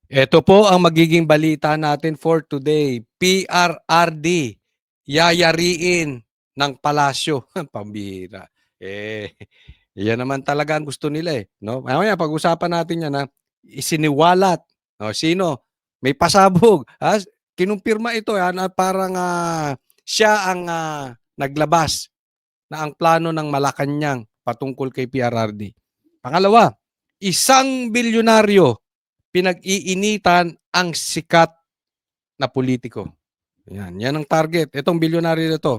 Ito po ang magiging balita natin for today. PRRD, yayariin ng palasyo. Pambira. Yan naman talaga ang gusto nila eh. No? Mamaya pag-usapan natin yan ha. Isiniwalat. O, sino? May pasabog. Ha? Kinumpirma ito na parang siya ang naglabas na ang plano ng Malacanang patungkol kay PRRD. Pangalawa, isang bilyonaryo pinag-iinitan ang sikat na politiko. Yan ang target. Itong bilyonaryo na to.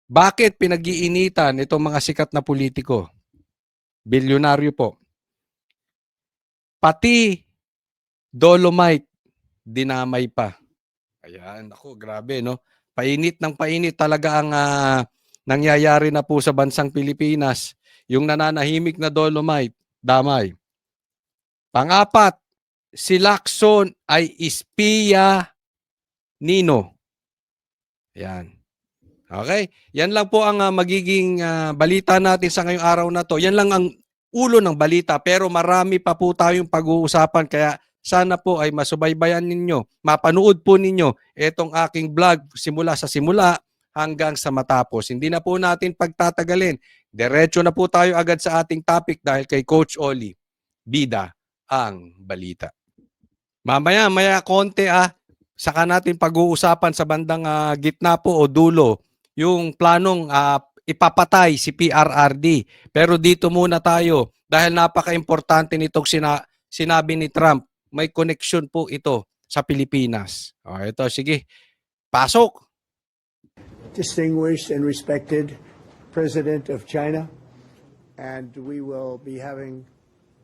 Bakit pinag-iinitan itong mga sikat na politiko? Bilyonaryo po. Pati Dolomite, dinamay pa. Ayan, ako, grabe, no? Painit ng painit talaga ang nangyayari na po sa bansang Pilipinas. Yung nananahimik na Dolomite, damay. Pang-apat, si Lacson ay espiya Nino. Yan. Okay? Yan lang po ang magiging balita natin sa ngayong araw na to. Yan lang ang ulo ng balita pero marami pa po tayong pag-uusapan kaya sana po ay masubaybayan ninyo, mapanood po ninyo itong aking vlog simula sa simula hanggang sa matapos. Hindi na po natin pagtatagalin. Diretso na po tayo agad sa ating topic dahil kay Coach Oli, bida ang balita. Maya konti saka natin pag-uusapan sa bandang gitna po o dulo yung planong ipapatay si PRRD. Pero dito muna tayo dahil napaka-importante nitong sinabi ni Trump. May connection po ito sa Pilipinas. Ito, sige. Pasok! Distinguished and respected President of China, and we will be having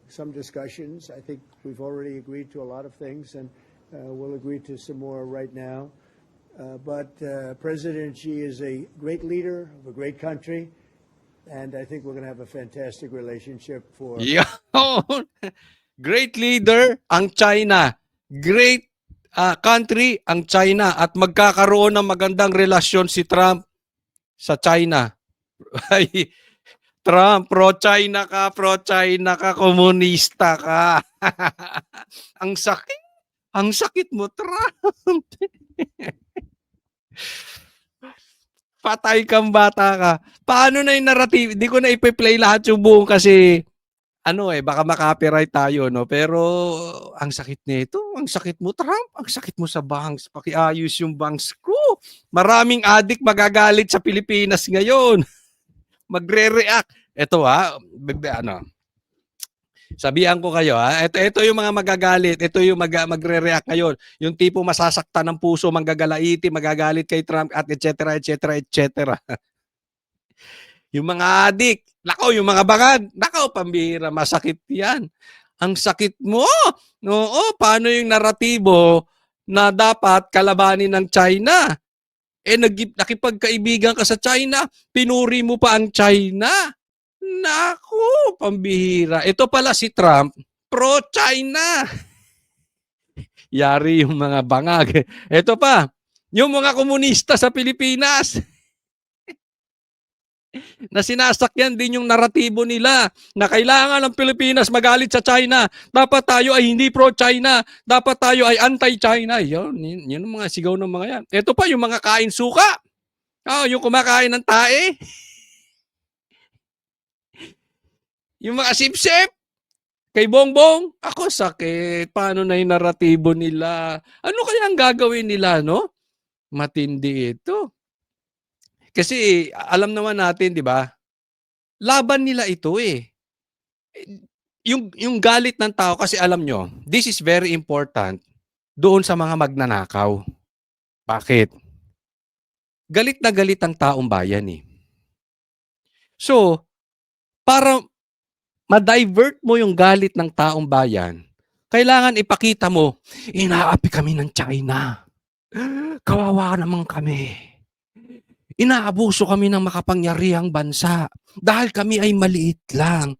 some discussions. I think we've already agreed to a lot of things, and we'll agree to some more right now. But President Xi is a great leader of a great country, and I think we're going to have a fantastic relationship for... Yeah. Great leader ang China. Great country ang China. At magkakaroon ng magandang relasyon si Trump sa China. Trump, pro-China ka, komunista ka. Ang sakit mo, Trump. Patay kang bata ka. Paano na yung narrative? Hindi ko na ipi-play lahat yung buong kasi baka ma-copyright tayo, no? Pero ang sakit nito, ang sakit mo, Trump, ang sakit mo sa banks, pakiayos yung banks ko. Maraming adik magagalit sa Pilipinas ngayon. Magre-react. Ito sabihan ko kayo ito yung mga magagalit, ito yung magre-react ngayon. Yung tipo masasaktan ng puso, manggagalaiti, magagalit kay Trump at etc. Yung mga adik, nako, yung mga bangag, nako, pambira, masakit yan. Ang sakit mo. Oo, paano yung naratibo na dapat kalabanin ng China? Nakipagkaibigan ka sa China, pinuri mo pa ang China. Naku, pambihira. Ito pala si Trump, pro-China. Yari yung mga bangag. Ito pa, yung mga komunista sa Pilipinas na sinasakyan din yung naratibo nila na kailangan ng Pilipinas magalit sa China. Dapat tayo ay hindi pro-China. Dapat tayo ay anti-China. Yun ang mga sigaw ng mga yan. Ito pa yung mga kain suka. Yung kumakain ng tae. Yung mga sip-sip. Kay Bongbong, ako sakit. Paano na yung naratibo nila? Ano kaya ang gagawin nila, no? Matindi ito. Kasi alam naman natin, di ba? Laban nila ito eh. Yung galit ng tao, kasi alam nyo, this is very important doon sa mga magnanakaw. Bakit? Galit na galit ang taong bayan eh. So, para ma-divert mo yung galit ng taong bayan, kailangan ipakita mo, inaapi kami ng China. Kawawa naman kami. Inaabuso kami ng makapangyarihang bansa dahil kami ay maliit lang.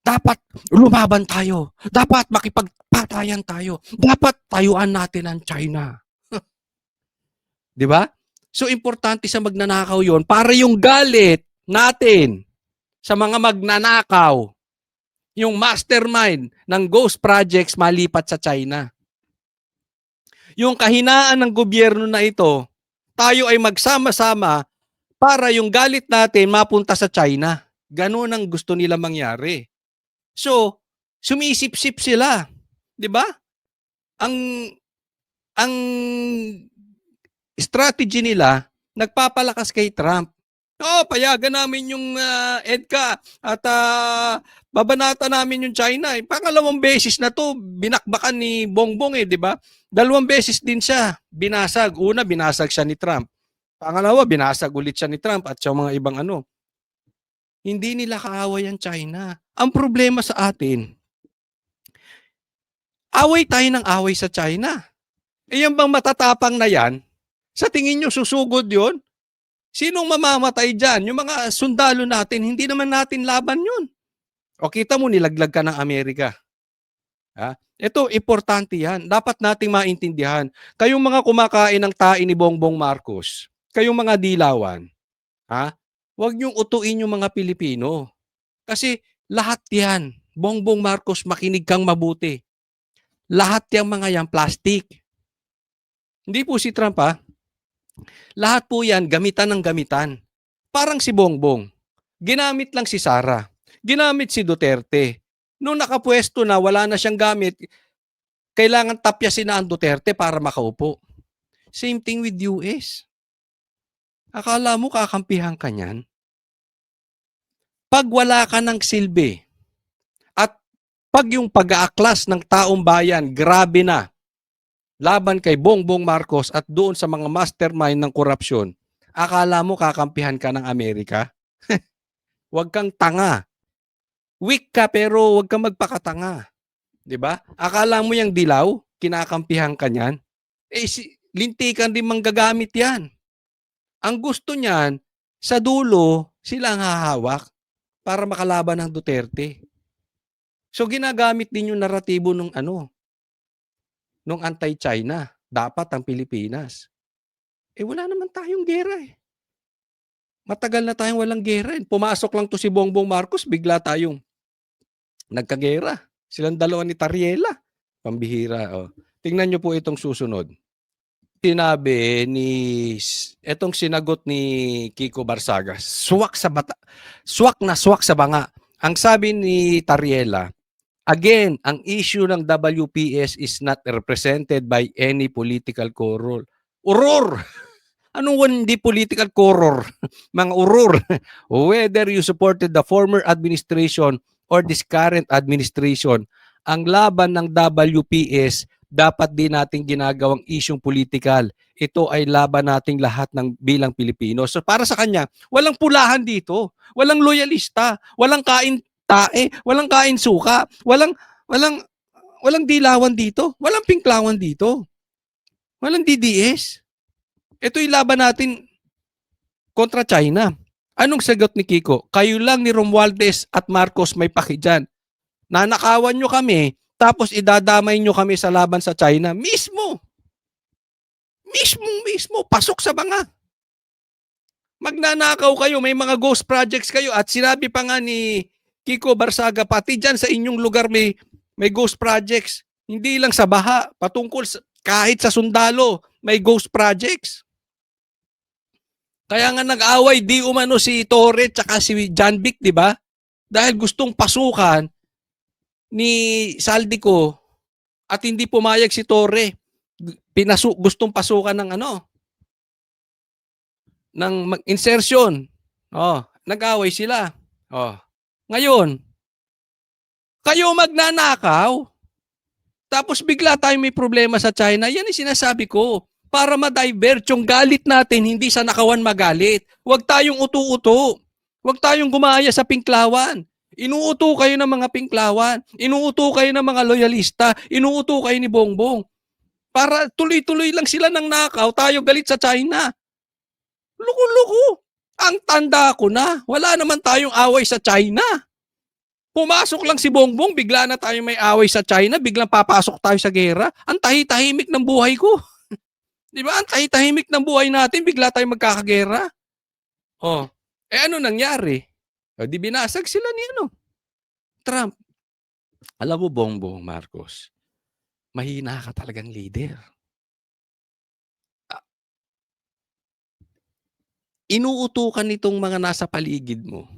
Dapat lumaban tayo. Dapat makipagpatayan tayo. Dapat tayuan natin ang China. Di ba? So, importante sa magnanakaw yon para yung galit natin sa mga magnanakaw yung mastermind ng ghost projects malipat sa China. Yung kahinaan ng gobyerno na ito, tayo ay magsama-sama para yung galit natin mapunta sa China. Ganun ang gusto nila mangyari. So, sumisip-sip sila. 'Di ba? Ang ang strategy nila, nagpapalakas kay Trump. Oo, payagan namin yung EDCA at babanata namin yung China. Pangalawang beses na to, binakbakan ni Bongbong di ba? Dalawang beses din siya binasag. Una, binasag siya ni Trump. Pangalawa, binasag ulit siya ni Trump at sa mga ibang ano. Hindi nila kaaway ang China. Ang problema sa atin, away tayo ng away sa China. Yan bang matatapang na yan? Sa tingin nyo, susugod yon? Sinong mamamatay dyan? Yung mga sundalo natin, hindi naman natin laban yun. O kita mo, nilaglag ka ng Amerika. Ha? Ito, importante yan. Dapat nating maintindihan. Kayong mga kumakain ng tae ni Bongbong Marcos, kayong mga dilawan, huwag niyong utuin yung mga Pilipino. Kasi lahat yan, Bongbong Marcos, makinig kang mabuti. Lahat yung mga yan, plastic. Hindi po si Trump lahat po yan, gamitan ng gamitan. Parang si Bongbong. Ginamit lang si Sara. Ginamit si Duterte. Nung nakapwesto na, wala na siyang gamit, kailangan tapyasin na ang Duterte para makaupo. Same thing with US. Akala mo kakampihan ka niyan? Pag wala ka ng silbi, at pag yung pag-aaklas ng taong bayan, grabe na, laban kay Bongbong Marcos at doon sa mga mastermind ng korupsyon, akala mo kakampihan ka ng Amerika? Huwag kang tanga. Weak ka pero huwag kang magpakatanga. 'Di ba? Akala mo yung dilaw, kinakampihan ka niyan? Lintikan din manggagamit 'yan. Ang gusto niyan, sa dulo, sila ang hahawak para makalaban ng Duterte. So ginagamit din yung naratibo nung nung anti-China. Dapat ang Pilipinas. Wala naman tayong gera Matagal na tayong walang gera. Pumasok lang to si Bongbong Marcos, bigla tayong nagkagera. Silang dalawa ni Tariela. Pambihira. Tingnan nyo po itong susunod. Sinabi etong sinagot ni Kiko Barsaga, swak na swak sa banga. Ang sabi ni Tariela, again, ang issue ng WPS is not represented by any political quarrel. Uror! Anong hindi political quarrel? Mga uror. Whether you supported the former administration or this current administration, ang laban ng WPS dapat din nating ginagawang isyong politikal. Ito ay laban nating lahat ng bilang Pilipino. So para sa kanya, walang pulahan dito. Walang loyalista. Walang kain tae. Walang kain suka. Walang dilawan dito. Walang pinklawan dito. Walang DDS. Ito'y laban natin kontra China. Anong sagot ni Kiko? Kayo lang ni Romualdez at Marcos may paki dyan. Nanakawan nyo kami, tapos idadamay nyo kami sa laban sa China. Mismo, pasok sa banga. Magnanakaw kayo, may mga ghost projects kayo. At sinabi pa nga ni Kiko Barsaga, pati dyan sa inyong lugar may ghost projects. Hindi lang sa baha, patungkol kahit sa sundalo, may ghost projects. Kaya nga nag-away di umano si Torre tsaka si John Vic, di ba? Dahil gustong pasukan ni Saldico at hindi pumayag si Torre. Gustong pasukan ng ng insertion. Nag-away sila. Ngayon, kayo magnanakaw. Tapos bigla tayo may problema sa China. Yan ang sinasabi ko. Para ma-divert yung galit natin, hindi sa nakawan magalit. Huwag tayong utu-uto. Huwag tayong gumaya sa pinklawan. Inuuto kayo ng mga pinklawan. Inuuto kayo ng mga loyalista. Inuuto kayo ni Bongbong. Para tuloy-tuloy lang sila ng nakaw, tayo galit sa China. Luko-luko. Ang tanda ko na, wala naman tayong away sa China. Pumasok lang si Bongbong, bigla na tayo may away sa China, biglang papasok tayo sa gera. Ang tahi-tahimik ng buhay ko. Di ba? Ang tahi-tahimik ng buhay natin, bigla tayo magkakagera. Ano nangyari? Di binasag sila ni Trump. Alam mo, Bongbong Marcos, mahina ka talagang leader. Ah, inuutukan nitong mga nasa paligid mo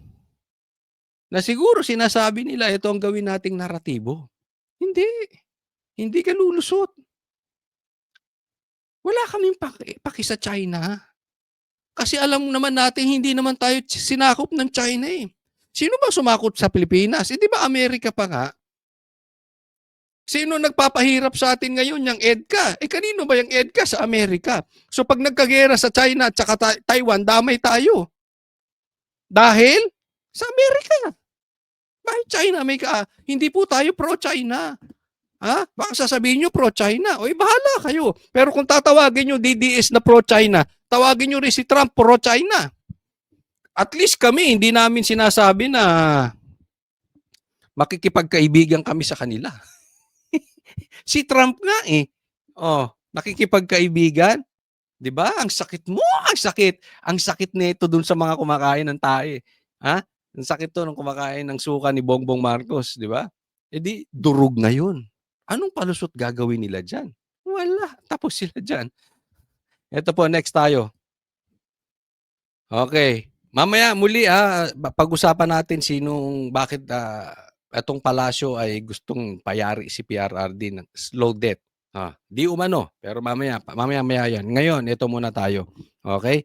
na siguro sinasabi nila ito ang gawin nating naratibo. Hindi, hindi ka lulusot. Wala kaming paki sa China. Kasi alam naman natin hindi naman tayo sinakop ng China eh. Sino ba sumakop sa Pilipinas? Eh, di ba Amerika pa nga? Sino nagpapahirap sa atin ngayon? Yung EDCA. Eh, kanino ba yung EDCA? Sa Amerika. So, pag nagkagera sa China at saka Taiwan, damay tayo. Dahil sa Amerika. Bakit China? Hindi po tayo pro-China. Ha? Baka sasabihin nyo pro-China. O, bahala kayo. Pero kung tatawagin nyo DDS na pro-China, tawagin nyo rin si Trump pro-China. At least kami, hindi namin sinasabi na makikipagkaibigan kami sa kanila. Si Trump nga eh. Oh, nakikipagkaibigan. 'Di ba? Ang sakit mo, ang sakit. Ang sakit nito dun sa mga kumakain ng tae. Ha? Ang sakit to ng kumakain ng suka ni Bongbong Marcos, 'di ba? Eh di durog na 'yun. Anong palusot gagawin nila diyan? Wala, tapos sila diyan. Ito po, next tayo. Okay. Mamaya muli pag-usapan natin bakit itong palasyo ay gustong payari si PRRD ng slow death. Di umano, pero mamaya yan. Ngayon, ito muna tayo. Okay?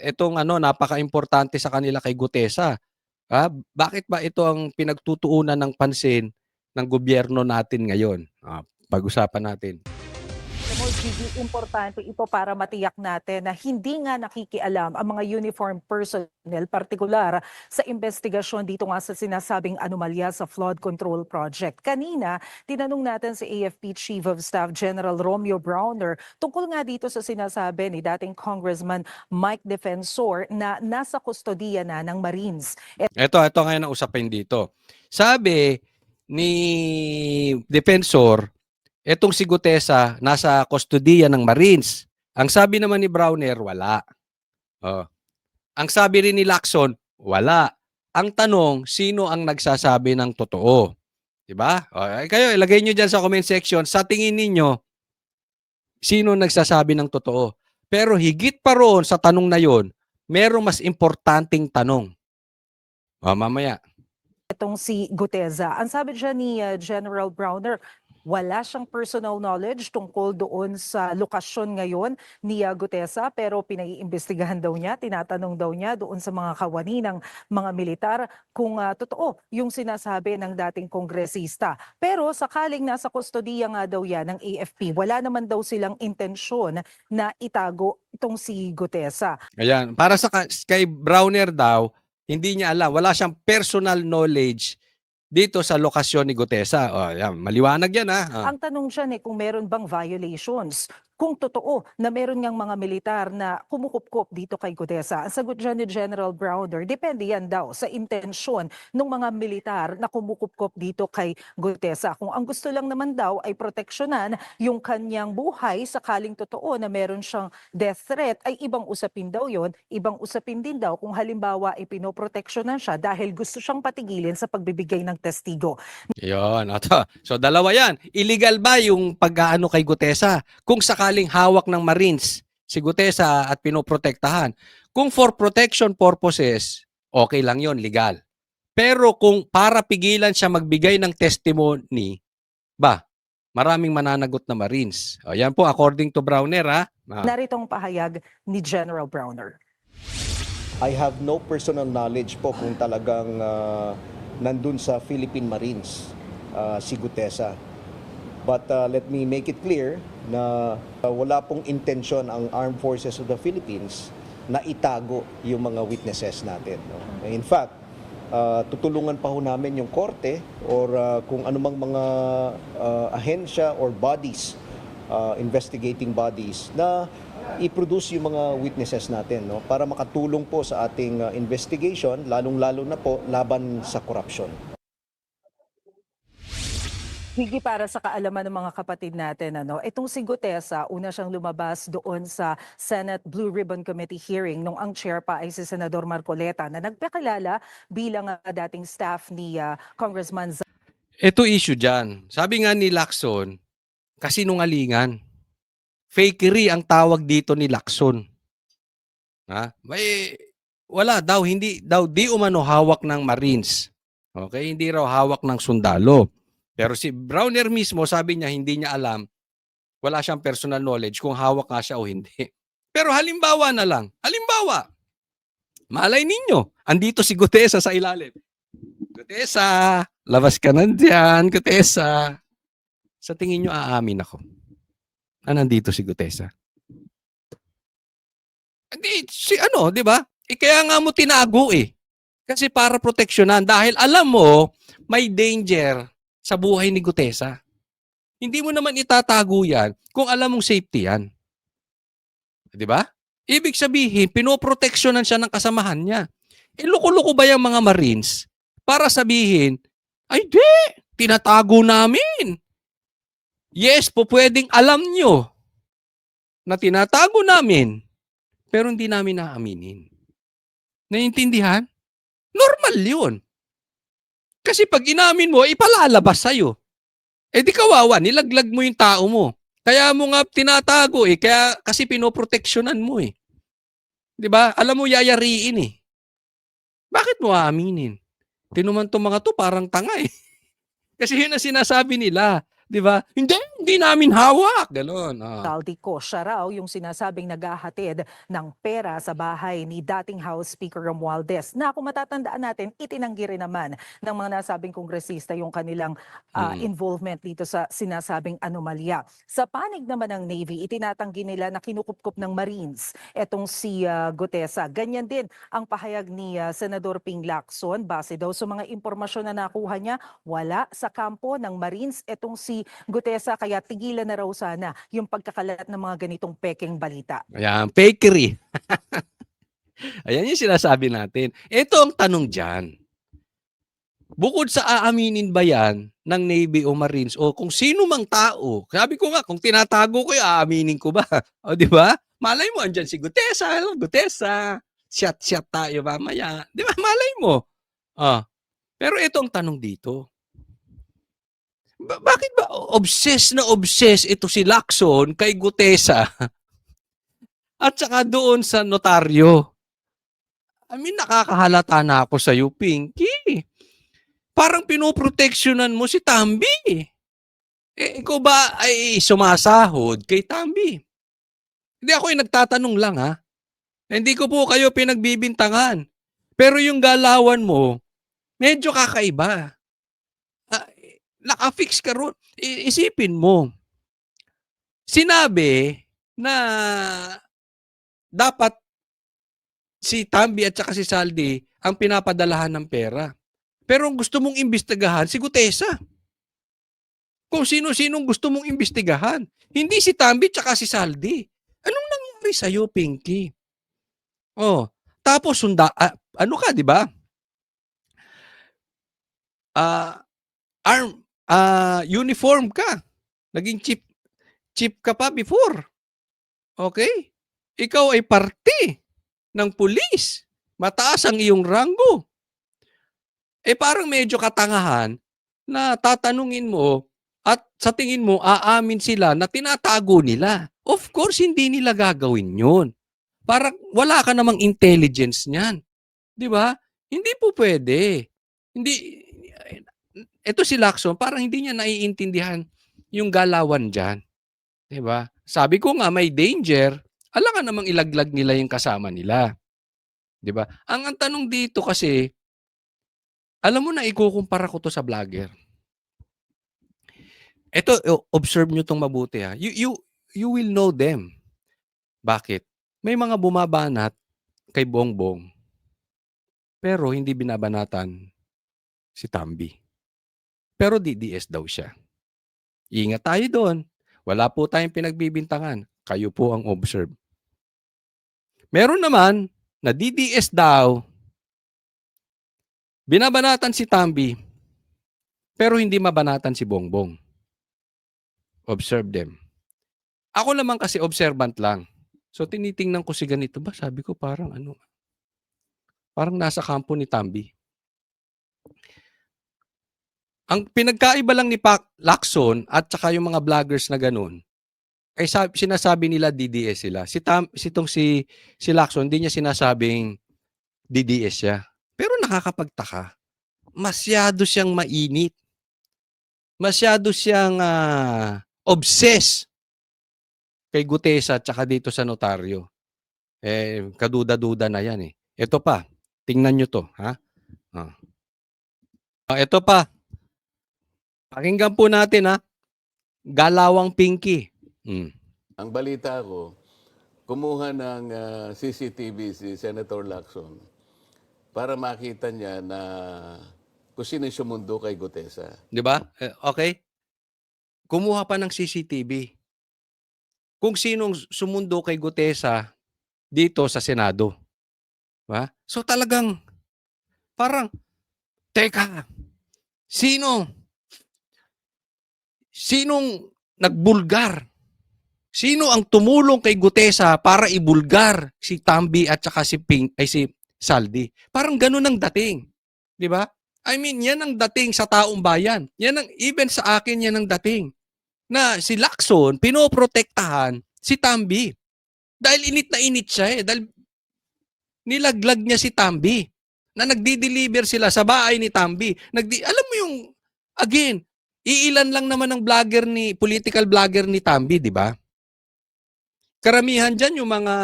Itong napaka-importante sa kanila kay Gutesa. Bakit ba ito ang pinagtutuunan ng pansin ng gobyerno natin ngayon? Pag-usapan natin. Alam mo, Gigi, importante ito para matiyak natin na hindi nga nakikialam ang mga uniformed personnel, partikular sa investigasyon dito nga sa sinasabing anomalya sa flood control project. Kanina, tinanong natin si AFP Chief of Staff General Romeo Browner tungkol nga dito sa sinasabi ni dating Congressman Mike Defensor na nasa kustodiya na ng Marines. Ito ngayon ang usapin dito. Sabi ni Defensor, etong si Gutesa nasa kustodiya ng Marines. Ang sabi naman ni Browner, wala. Ang sabi rin ni Lacson, wala. Ang tanong, sino ang nagsasabi ng totoo? 'Di ba? Kayo ilagay niyo diyan sa comment section, sa tingin ninyo sino nagsasabi ng totoo? Pero higit pa roon sa tanong na 'yon, merong mas importanteng tanong. Mamaya. Itong si Gutesa. Ang sabi dyan ni General Browner, wala siyang personal knowledge tungkol doon sa lokasyon ngayon ni Gutesa, pero pinaiimbestigahan daw niya, tinatanong daw niya doon sa mga kawani ng mga militar kung totoo yung sinasabi ng dating kongresista. Pero sakaling nasa kustodiya nga daw yan ng AFP, wala naman daw silang intensyon na itago itong si Gutesa. Ayan, para sa kay Browner daw, hindi niya alam, wala siyang personal knowledge dito sa lokasyon ni Gutesa. Ayan, maliwanag yan Ang tanong dyan kung meron bang violations. Kung totoo na meron ngang mga militar na kumukupkup dito kay Gutesa, ang sagot dyan ni General Browner, depende yan daw sa intensyon ng mga militar na kumukupkup dito kay Gutesa. Kung ang gusto lang naman daw ay proteksyonan yung kanyang buhay sakaling totoo na meron siyang death threat, ay ibang usapin daw yon. Ibang usapin din daw kung halimbawa ay pinoproteksyonan siya dahil gusto siyang patigilin sa pagbibigay ng testigo. Yun. So dalawa yan. Illegal ba yung pag-aano kay Gutesa? Kung sakaling hawak ng Marines si Gutesa at pinoprotektahan. Kung for protection purposes, okay lang yon, legal. Pero kung para pigilan siya magbigay ng testimony, maraming mananagot na Marines. Yan po according to Browner. Naritong pahayag ni General Browner. I have no personal knowledge po kung talagang nandun sa Philippine Marines si Gutesa. But let me make it clear na wala pong intensyon ang Armed Forces of the Philippines na itago yung mga witnesses natin. No? In fact, tutulungan pa ho namin yung korte or kung anumang mga ahensya or bodies, investigating bodies na i-produce yung mga witnesses natin, no, para makatulong po sa ating investigation, lalong-lalo na po laban sa korupsyon. Higi para sa kaalaman ng mga kapatid natin, itong si Gutesa, una siyang lumabas doon sa Senate Blue Ribbon Committee hearing nung ang chair pa ay si Senador Marcoleta na nagpakilala bilang dating staff ni Congressman Ito issue dyan. Sabi nga ni Lacson, kasinungalingan. Fakery ang tawag dito ni Lacson. Ha? Wala daw, hindi daw, di umano hawak ng Marines. Okay? Hindi raw hawak ng sundalo. Pero si Browner mismo, sabi niya, hindi niya alam, wala siyang personal knowledge kung hawak nga siya o hindi. Pero halimbawa na lang, halimbawa, malay ninyo, andito si Gutesa sa ilalim. Gutesa, labas ka nandyan, Gutesa. Sa tingin nyo, aamin ako. Nandito si Gutesa. Hindi, di ba? Kaya nga mo tinago eh. Kasi para proteksyonan. Dahil alam mo, may danger sa buhay ni Gutesa. Hindi mo naman itatago yan kung alam mong safety yan. Di ba? Ibig sabihin, pinoproteksyonan siya ng kasamahan niya. Loko-loko ba yung mga Marines para sabihin, ay di, tinatago namin. Yes po, pwedeng alam nyo na tinatago namin, pero hindi namin naaminin. Naiintindihan? Normal yun. Kasi pag inamin mo, ipalalabas sa'yo. Di kawawa, nilaglag mo yung tao mo. Kaya mo nga tinatago kaya kasi pinoproteksyonan mo 'Di ba? Alam mo yayariin Bakit mo aaminin? Tinuman tong mga to parang tanga Kasi yun ang sinasabi nila. 'Di ba? Hindi namin hawak. Ganon. Saldico, siya raw yung sinasabing naghahatid ng pera sa bahay ni dating House Speaker Romualdez na kung matatandaan natin, itinanggi rin naman ng mga nasabing kongresista yung kanilang involvement dito sa sinasabing anomalya. Sa panig naman ng Navy, itinatanggi nila na kinukupkup ng Marines etong si Gutesa. Ganyan din ang pahayag ni Senador Ping Lacson. Base daw sa mga impormasyon na nakuha niya, wala sa kampo ng Marines etong si Gutesa, kaya tigilan na raw sana yung pagkakalat ng mga ganitong peking balita. Ayan, fakery. Ayan yung sinasabi natin. Ito ang tanong dyan. Bukod sa aaminin ba yan ng Navy o Marines o kung sino mang tao, sabi ko nga, kung tinatago ko, aaminin ko ba? O di ba? Malay mo, andyan si Gutesa. Hello, Gutesa. Shot tayo mamaya. Di ba? Malay mo. Pero ito ang tanong dito. Bakit ba obsessed ito si Lacson kay Gutesa at saka doon sa notaryo? I mean, nakakahalata na ako sa iyo, Pinky. Parang pinoproteksyonan mo si Tambi. Ikaw ba ay sumasahod kay Tambi? Hindi, ako ay nagtatanong lang Hindi ko po kayo pinagbibintangan. Pero yung galawan mo, medyo kakaiba. Nakafix ka ron. Isipin mo, sinabi na dapat si Tambi at saka si Saldi ang pinapadalahan ng pera. Pero ang gusto mong imbestigahan, si Gutesa. Kung sino-sinong gusto mong imbestigahan. Hindi si Tambi at saka si Saldi. Anong nangyari sa'yo, Pinky? Tapos ano ka, di ba? Uniform ka. Naging chief ka pa before. Okay? Ikaw ay parte ng pulis. Mataas ang iyong ranggo. Parang medyo katangahan na tatanungin mo at sa tingin mo aamin sila na tinatago nila. Of course, hindi nila gagawin yun. Parang wala ka namang intelligence niyan. Di ba? Hindi po pwede. Ito si Lacson, parang hindi niya naiintindihan yung galawan dyan. Di ba? Sabi ko nga, may danger. Alangan namang ilaglag nila yung kasama nila. Di ba? Ang tanong dito kasi, alam mo na ikukumpara ko to sa vlogger. Ito, observe nyo tong mabuti You will know them. Bakit? May mga bumabanat kay Bongbong, pero hindi binabanatan si Tambi. Pero DDS daw siya. Ingat tayo doon. Wala po tayong pinagbibintangan. Kayo po ang observe. Meron naman na DDS daw, binabanatan si Tambi, pero hindi mabanatan si Bongbong. Observe them. Ako naman kasi observant lang. So tinitingnan ko si ganito ba? Sabi ko parang parang nasa kampo ni Tambi. Ang pinagkaiba lang ni Lacson at saka yung mga vloggers na gano'n, ay sinasabi nila DDS sila. Si Lacson hindi niya sinasabing DDS siya. Pero nakakapagtaka, masyado siyang mainit. Masyado siyang obsessed kay Gutesa at saka dito sa notaryo. Kaduda-duda na yan eh. Ito pa, tingnan nyo to. Ha? Ito pa, pakinggan po natin ha. Galawang Pinky. Ang balita ko, kumuha ng CCTV si Senator Lacson para makita niya na kung sino yung sumundo kay Gutesa. Di ba? Okay? Kumuha pa ng CCTV. Kung sinong sumundo kay Gutesa dito sa Senado. Diba? So talagang, parang, teka, sinong nagbulgar? Sino ang tumulong kay Gutesa para ibulgar si Tambi at saka si Saldi? Parang ganun ang dating. Di ba? I mean, yan ang dating sa taong bayan. Even sa akin, yan ang dating. Na si Lacson, pinoprotektahan si Tambi. Dahil init na init siya eh. Dahil nilaglag niya si Tambi. Na nagdi-deliver sila sa bahay ni Tambi. Alam mo yung, again, iilan lang naman ang political vlogger ni Tambi, di ba? Karamihan dyan yung mga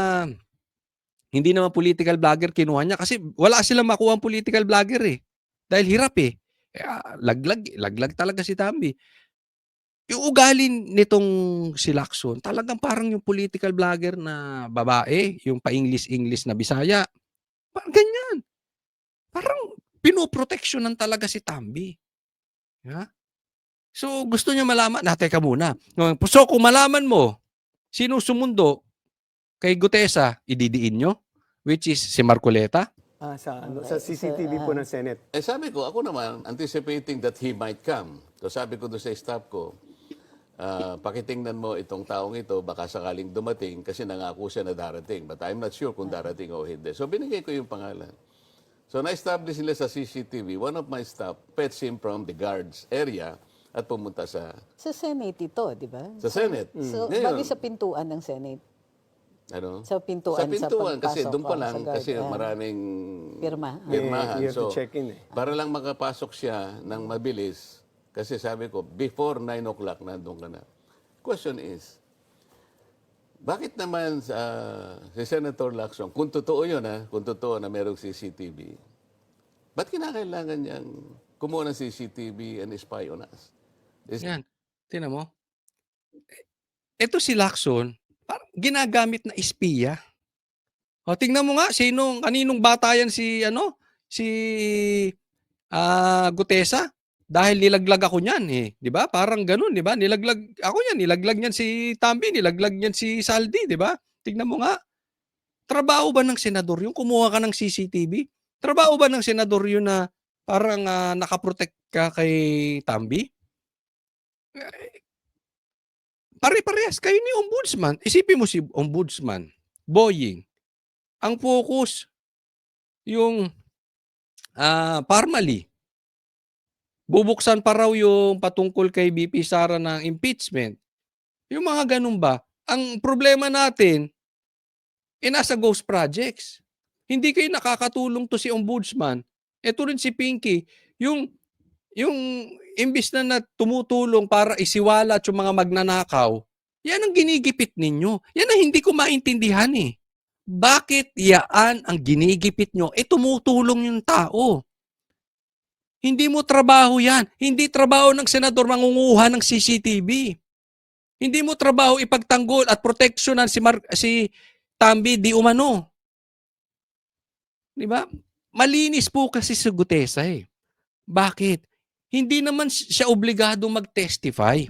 hindi naman political vlogger kinuha niya kasi wala silang makuha ang political vlogger eh. Dahil hirap eh. Laglag talaga si Tambi. Yung ugali nitong si Lacson, talagang parang yung political vlogger na babae, yung pa-English na Bisaya. Parang ganyan. Parang pinoproteksyonan talaga si Tambi. Yeah? So gusto niya malaman, teka muna. So kung malaman mo, sino sumundo kay Gutesa, ididiin nyo? Which is si Marcoleta? Sa CCTV po ng Senate. Sabi ko, ako naman, anticipating that he might come. So sabi ko doon sa staff ko, pakitingnan mo itong taong ito, baka sakaling dumating kasi nangako siya na darating. But I'm not sure kung darating o hindi. So binigay ko yung pangalan. So na-establish nila sa CCTV, one of my staff fetched him from the guards area at pumunta sa Senate ito, di ba? Sa Senate. So, Ngayon, bagay sa pintuan ng Senate. ano? Sa pintuan, kasi pagpasok, doon pa sa lang, guard, kasi maraming pirma. pirmahan. You have to So, check in eh. para lang makapasok siya ng mabilis, kasi sabi ko, before 9 o'clock, nandun ka na. Question is, bakit naman si Senator Lacson, kung totoo yun kung totoo na merong CCTV, ba't kinakailangan niyang kumuha ng CCTV and spy on us? Yan. Tingnan mo. Ito si Lacson, parang ginagamit na espiya. O tingnan mo nga kaninong bata yan si Gutesa. Dahil nilaglag ako niyan eh, 'di ba? Parang ganoon, 'di ba? Nilaglag ako niyan, nilaglag niyan si Tambi, nilaglag niyan si Saldi, 'di ba? Tingnan mo nga. Trabaho ba ng senador yung kumuha ka ng CCTV? Trabaho ba ng senador yun na parang nakaprotect ka kay Tambi? Pare-parehas kayo ni Ombudsman. Isipin mo si Ombudsman, Boying. Ang focus, yung Parmali. Bubuksan pa raw yung patungkol kay BP Sara ng impeachment. Yung mga ganun ba? Ang problema natin, nasa ghost projects. Hindi kayo nakakatulong to si Ombudsman. Ito rin si Pinky. Yung imbis na tumutulong para isiwalat yung mga magnanakaw, yan ang ginigipit ninyo. Yan ang hindi ko maintindihan eh. Bakit yaan ang ginigipit nyo? Tumutulong yung tao. Hindi mo trabaho yan. Hindi trabaho ng senador mangunguha ng CCTV. Hindi mo trabaho ipagtanggol at proteksyonan si Tambi di umano. Di ba? Malinis po kasi si Gutesa eh. Bakit? Hindi naman siya obligado mag-testify.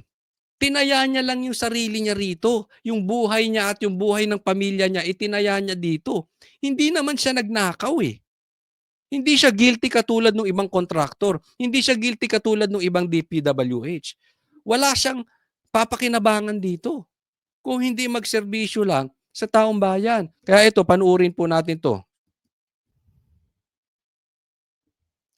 Tinaya niya lang yung sarili niya rito. Yung buhay niya at yung buhay ng pamilya niya, itinaya niya dito. Hindi naman siya nagnakaw eh. Hindi siya guilty katulad ng ibang kontraktor. Hindi siya guilty katulad ng ibang DPWH. Wala siyang papakinabangan dito. Kung hindi magserbisyo lang sa taong bayan. Kaya ito, panuurin po natin to.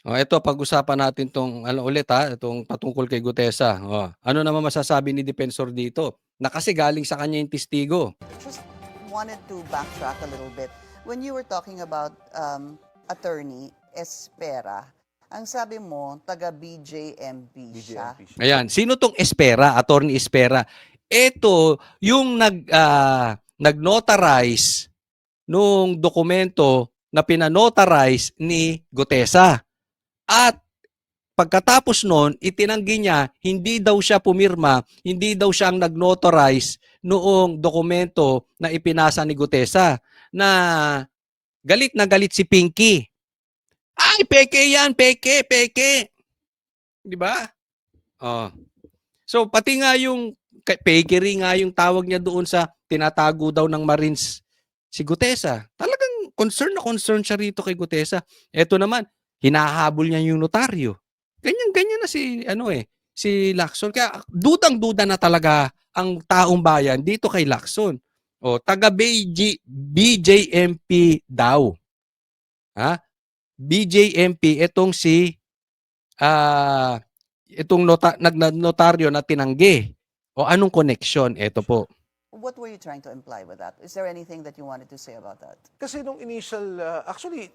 Ito pag-usapan natin 'tong ano ulit itong patungkol kay Gutesa. Ano naman masasabi ni Depensor dito? Na kasi galing sa kanya yung testigo. Just wanted to backtrack a little bit. When you were talking about attorney Espera, ang sabi mo, taga BJMP siya. Ayan, sino 'tong Espera, Attorney Espera? Ito yung nag-notarize nung dokumento na pinanotarize ni Gutesa. At pagkatapos noon, itinanggi niya, hindi daw siya pumirma, hindi daw siya ang nag-notarize noong dokumento na ipinasa ni Gutesa na na galit si Pinky. Ay, peke yan, peke, peke. Di ba? Oh. So, pati nga yung fakery nga yung tawag niya doon sa tinatago daw ng Marines si Gutesa. Talagang concern siya rito kay Gutesa. Ito naman, hinahabol niya yung notaryo. Ganyan na si Lacson. Kaya dudang-duda na talaga ang taong bayan dito kay Lacson. Taga BJMP daw. BJMP itong si itong notaryo na tinanggi. Anong connection? Ito po. What were you trying to imply with that? Is there anything that you wanted to say about that? Kasi nung initial, actually,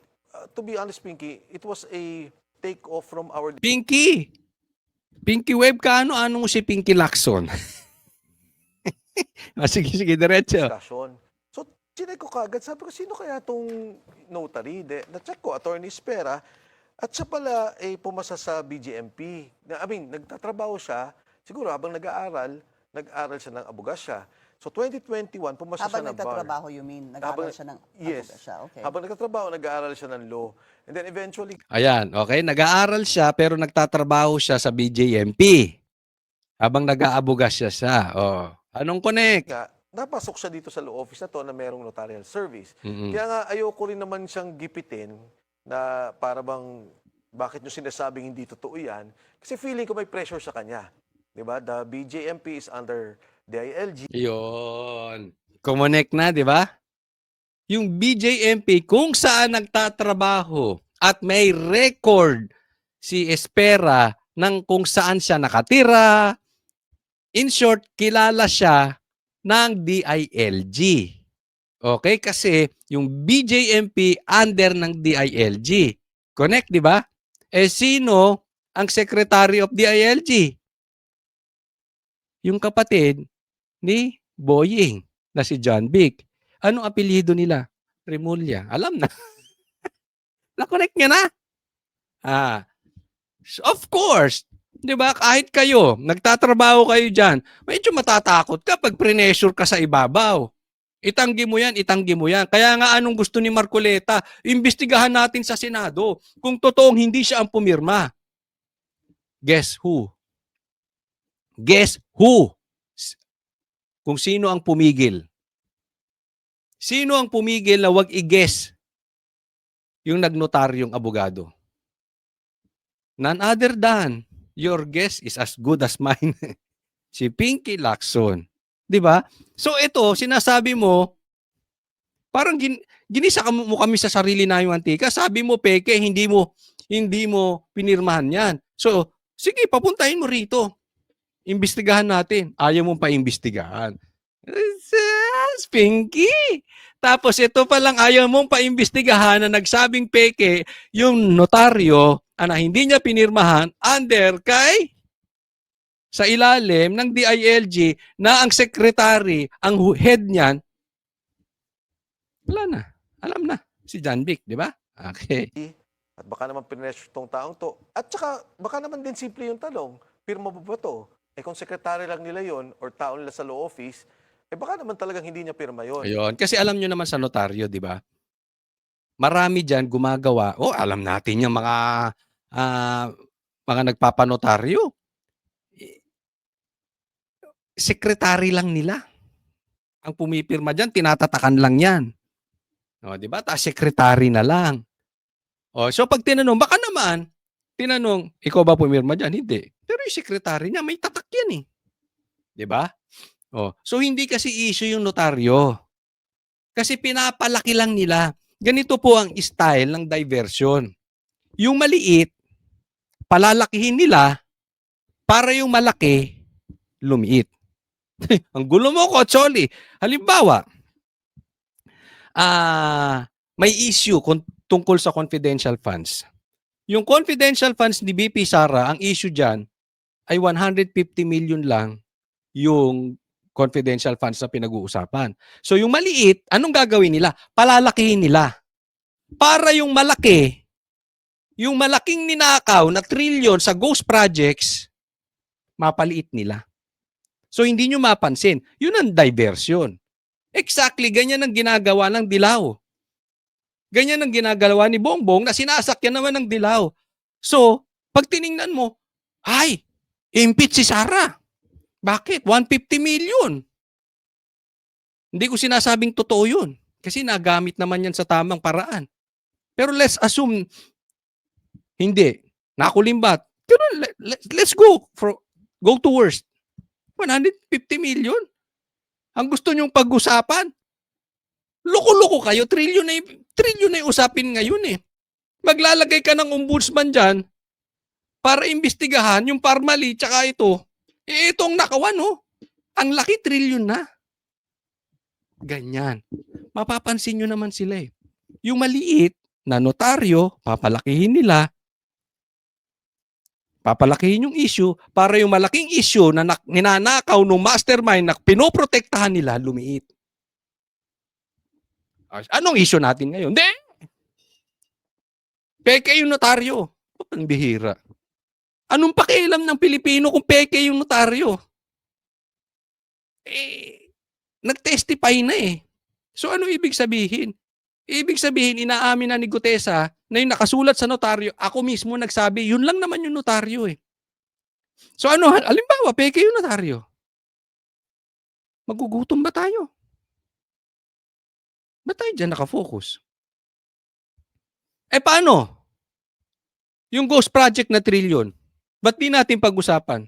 to be honest, Pinky, it was a take-off from our Pinky Web ka ano si Pinky Lacson? Sige, diretso. discussion. So, chinek ko kagad, sabi ko, sino kaya itong notary? Na-check ko, Attorney Espera, at siya pala ay pumasa sa BJMP. Nagtatrabaho siya, siguro habang nag-aaral siya ng abogasya. So, 2021, pumasa siya Habang ng bar. nagtatrabaho, you mean? Nag-aaral siya ng Yes. abogasya. Okay. Habang nagtatrabaho, nag-aaral siya ng law. And then eventually, Ayan, okay. Nag-aaral siya pero nagtatrabaho siya sa BJMP. Habang nag-aabugas siya. Anong connect? napasok siya dito sa law office na to na merong notarial service. Mm-mm. Kaya nga ayoko rin naman siyang gipitin na para bang bakit nyo sinasabing hindi totoo yan. Kasi feeling ko may pressure sa kanya. Diba? The BJMP is under DILG. Yun. Kumonek na, di ba? Yung BJMP, kung saan nagtatrabaho at may record si Espera ng kung saan siya nakatira. In short, kilala siya ng DILG. Okay? Kasi yung BJMP under ng DILG. Connect, di ba? Sino ang Secretary of DILG? Yung kapatid ni Boying na si John Vic. Anong apelyido nila? Remulla. Alam na. Na-connect niya na. Of course. Di ba? Kahit kayo, nagtatrabaho kayo dyan, medyo matatakot ka pag pressure ka sa ibabaw. Itanggi mo yan, itanggi mo yan. Kaya nga anong gusto ni Marcoleta? Imbestigahan natin sa Senado kung totoong hindi siya ang pumirma. Guess who? Guess who? Kung sino ang pumigil. Sino ang pumigil na wag i-guess yung nagnotaryong abogado? None other than your guess is as good as mine. Si Pinky Lacson. Di ba? So ito, sinasabi mo, parang ginisa mo kami sa sarili na yung antika. Sabi mo, peke, hindi mo pinirmahan yan. So, sige, papuntahin mo rito. Imbestigahan natin. Ayaw mong pa-imbestigahan. Pinky! Tapos ito palang ayaw mong pa-imbestigahan na nagsabing peke yung notaryo na hindi niya pinirmahan under kay sa ilalim ng DILG na ang secretary, ang head niyan, wala na. Alam na. Si John Vic, di ba? Okay. At baka naman pinressure tong taong to. At saka, baka naman din simple yung tanong, pirma ba to? Kung secretary lang nila yon or tao nila sa law office, baka naman talagang hindi niya pirma yon. Ayun. Kasi alam nyo naman sa notaryo, di ba? Marami dyan gumagawa. Alam natin yung mga nagpapanotaryo. Secretary lang nila. Ang pumipirma dyan, tinatatakan lang yan. Di ba? Tapos secretary na lang. So pag tinanong, baka naman, tinanong, ikaw ba pumirma dyan? Hindi. Pero yung secretary niya, may tatak yan eh. Di ba? So hindi kasi issue yung notaryo. Kasi pinapalaki lang nila. Ganito po ang style ng diversion. Yung maliit, palalakihin nila para yung malaki lumiit. Ang gulo mo, Kotsoli. Halimbawa, may issue tungkol sa confidential funds. Yung confidential funds ni BP Sara, ang issue dyan ay 150 million lang yung confidential funds na pinag-uusapan. So yung maliit, anong gagawin nila? Palalakihin nila. Para yung malaki, yung malaking ninakaw na trillion sa ghost projects, mapaliit nila. So hindi nyo mapansin. Yun ang diversion. Exactly, ganyan ang ginagawa ng Dilaw. Ganyan ang ginagawa ni Bongbong na sinasakyan naman ng Dilaw. So, pag tiningnan mo, ay, impeach si Sara. Bakit? 150 million. Hindi ko sinasabing totoo yun. Kasi nagamit naman yan sa tamang paraan. Pero let's assume, hindi. Nakulimbat. Let's go to worst. 150 million? Ang gusto nyong pag-usapan? Loko-loko kayo. Trilyon na yung usapin ngayon eh. Maglalagay ka ng ombudsman dyan para imbestigahan yung Parmali tsaka ito. Eh, itong nakawan, oh. Ang laki, trilyon na. Ganyan. Mapapansin nyo naman sila eh. Yung maliit na notaryo, papalakihin nila. Papalakihin yung issue para yung malaking issue na ninanakaw ng mastermind na pinoprotektahan nila, lumiit. Anong issue natin ngayon? Hindi! Peke yung notaryo. Ang bihira. Anong pakialam ng Pilipino kung peke yung notaryo? Nag-testify na eh. So ano ibig sabihin? Ibig sabihin, inaamin na ni Gutesa na yung nakasulat sa notaryo, ako mismo nagsabi, yun lang naman yung notaryo eh. So ano, halimbawa, peke yung notaryo. Magugutom ba tayo? Ba't tayo dyan nakafocus? Paano? Yung ghost project na trillion, ba't di natin pag-usapan?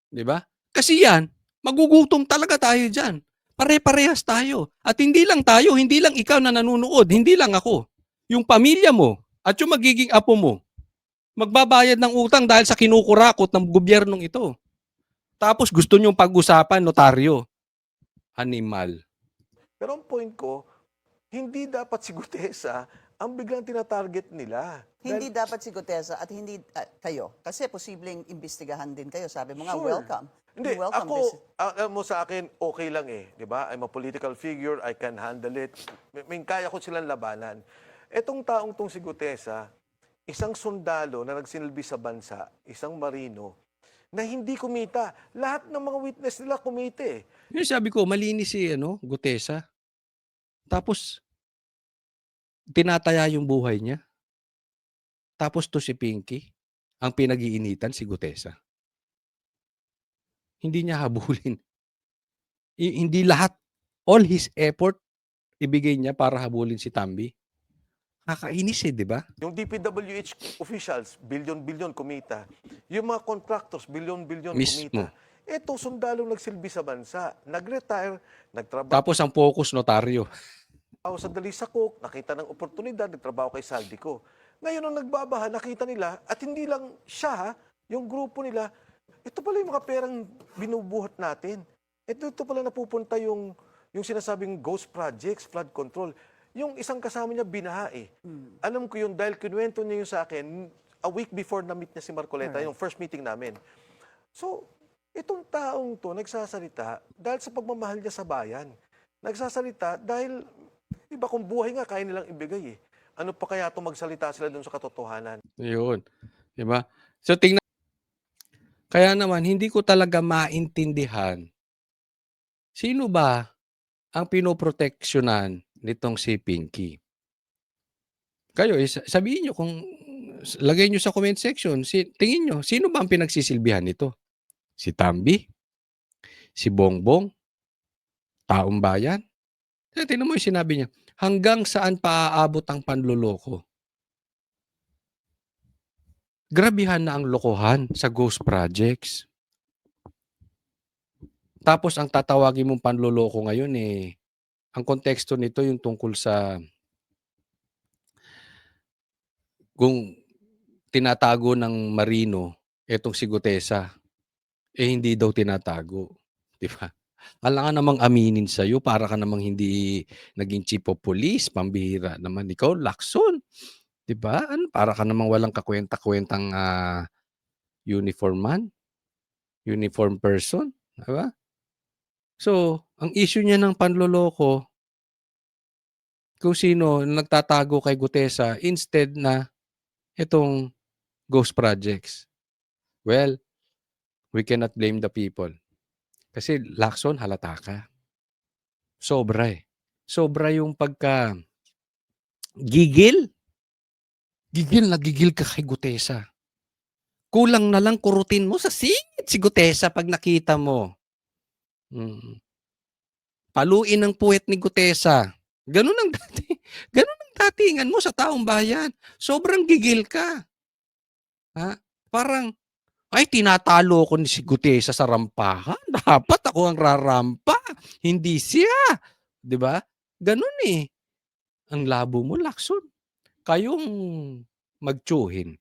Di ba? Kasi yan, magugutom talaga tayo dyan. Pare-parehas tayo. At hindi lang tayo, hindi lang ikaw na nanunood, hindi lang ako. Yung pamilya mo at yung magiging apo mo, magbabayad ng utang dahil sa kinukurakot ng gobyernong ito. Tapos gusto nyong pag-usapan, notaryo. Animal. Pero ang point ko, hindi dapat si Gutesa ang biglang tinatarget nila. Hindi dapat si Gutesa at hindi kayo. Kasi posibleng imbestigahan din kayo. Sabi mo nga, Sure. welcome. Hindi, You're welcome. alam mo sa akin, okay lang eh. Di ba? I'm a political figure, I can handle it. Kaya ko silang labanan. Etong taong tong si Gutesa, isang sundalo na nagsilbi sa bansa, isang marino, na hindi kumita. Lahat ng mga witness nila kumita eh. Yung sabi ko, malinis si Gutesa. Tapos, tinataya yung buhay niya. Tapos to si Pinky, ang pinag-iinitan si Gutesa. Hindi niya habulin. Hindi lahat, all his effort, ibigay niya para habulin si Tambi. Kakainis eh, di ba? Yung DPWH officials, bilyon-bilyon kumita. Yung mga contractors, bilyon-bilyon Mismo. kumita. Eto, sundalong nagsilbi sa bansa, nag-retire, nagtrabaho Tapos ang focus, notaryo. sa Dalisakok, nakita ng oportunidad, nagtrabaho kay Saldico. Ngayon, nung nagbabaha, nakita nila, at hindi lang siya, ha, yung grupo nila, ito pala yung mga perang binubuhat natin. Ito pala napupunta yung sinasabing ghost projects, flood control. Yung isang kasama niya, binaha eh. Alam ko yun dahil kinuwento niya yun sa akin a week before na-meet niya si Marcoleta, yung first meeting namin. So, itong taong to nagsasalita dahil sa pagmamahal niya sa bayan. Nagsasalita dahil, iba kung buhay nga, kaya nilang ibigay eh. Ano pa kaya itong magsalita sila dun sa katotohanan? Yun. Di ba? So, tingnan. Kaya naman, hindi ko talaga maintindihan sino ba ang pinoproteksyonan nitong si Pinky. Kayo, sabihin nyo kung, lagay nyo sa comment section, tingin nyo, sino ba ang pinagsisilbihan nito? Si Tambi? Si Bongbong? Taong bayan? Tingnan mo yung sinabi niya, hanggang saan paaabot ang panluloko? Grabihan na ang lokohan sa ghost projects. Tapos ang tatawagin mong panluloko ngayon ang konteksto nito yung tungkol sa kung tinatago ng Marino etong si Gutesa, hindi daw tinatago, 'di ba? Alangan namang aminin sa'yo para ka namang hindi naging chief of police, pambihira naman. Ikaw, Lacson, 'di ba? Para ka namang walang kakuwenta-kuwentang, uniform man, uniform person, 'di ba? So, ang issue niya ng panloloko, kung sino nagtatago kay Gutesa instead na itong ghost projects. Well, we cannot blame the people. Kasi Lacson, halata ka. Sobra eh. Sobra yung gigil. Gigil na gigil ka kay Gutesa. Kulang na lang kurutin mo sa singit si Gutesa pag nakita mo. Mm. Paluin ang puwet ni Gutesa. Ganun ang dati. Ganun ang datingan mo sa taong bayan. Sobrang gigil ka. Ha? Parang, ay, tinatalo ko ni si Gutesa sa rampahan. Dapat ako ang rarampa. Hindi siya. 'Di ba? Ganun eh. Ang labo mo, Lacson. Kayong magtiyuhin.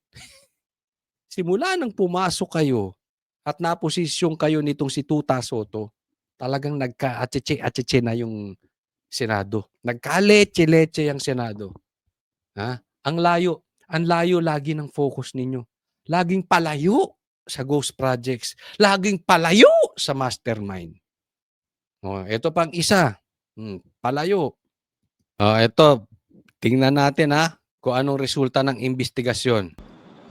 Simula nang pumasok kayo at naposisyon kayo nitong si Tuta Soto, talagang nagka-atse-atse na yung Senado. Nagka-letse-letse ang Senado. Ha? Ang layo lagi ng focus ninyo. Laging palayo sa ghost projects. Laging palayo sa mastermind. Ito pang isa. Palayo. Ito, tingnan natin kung anong resulta ng investigasyon.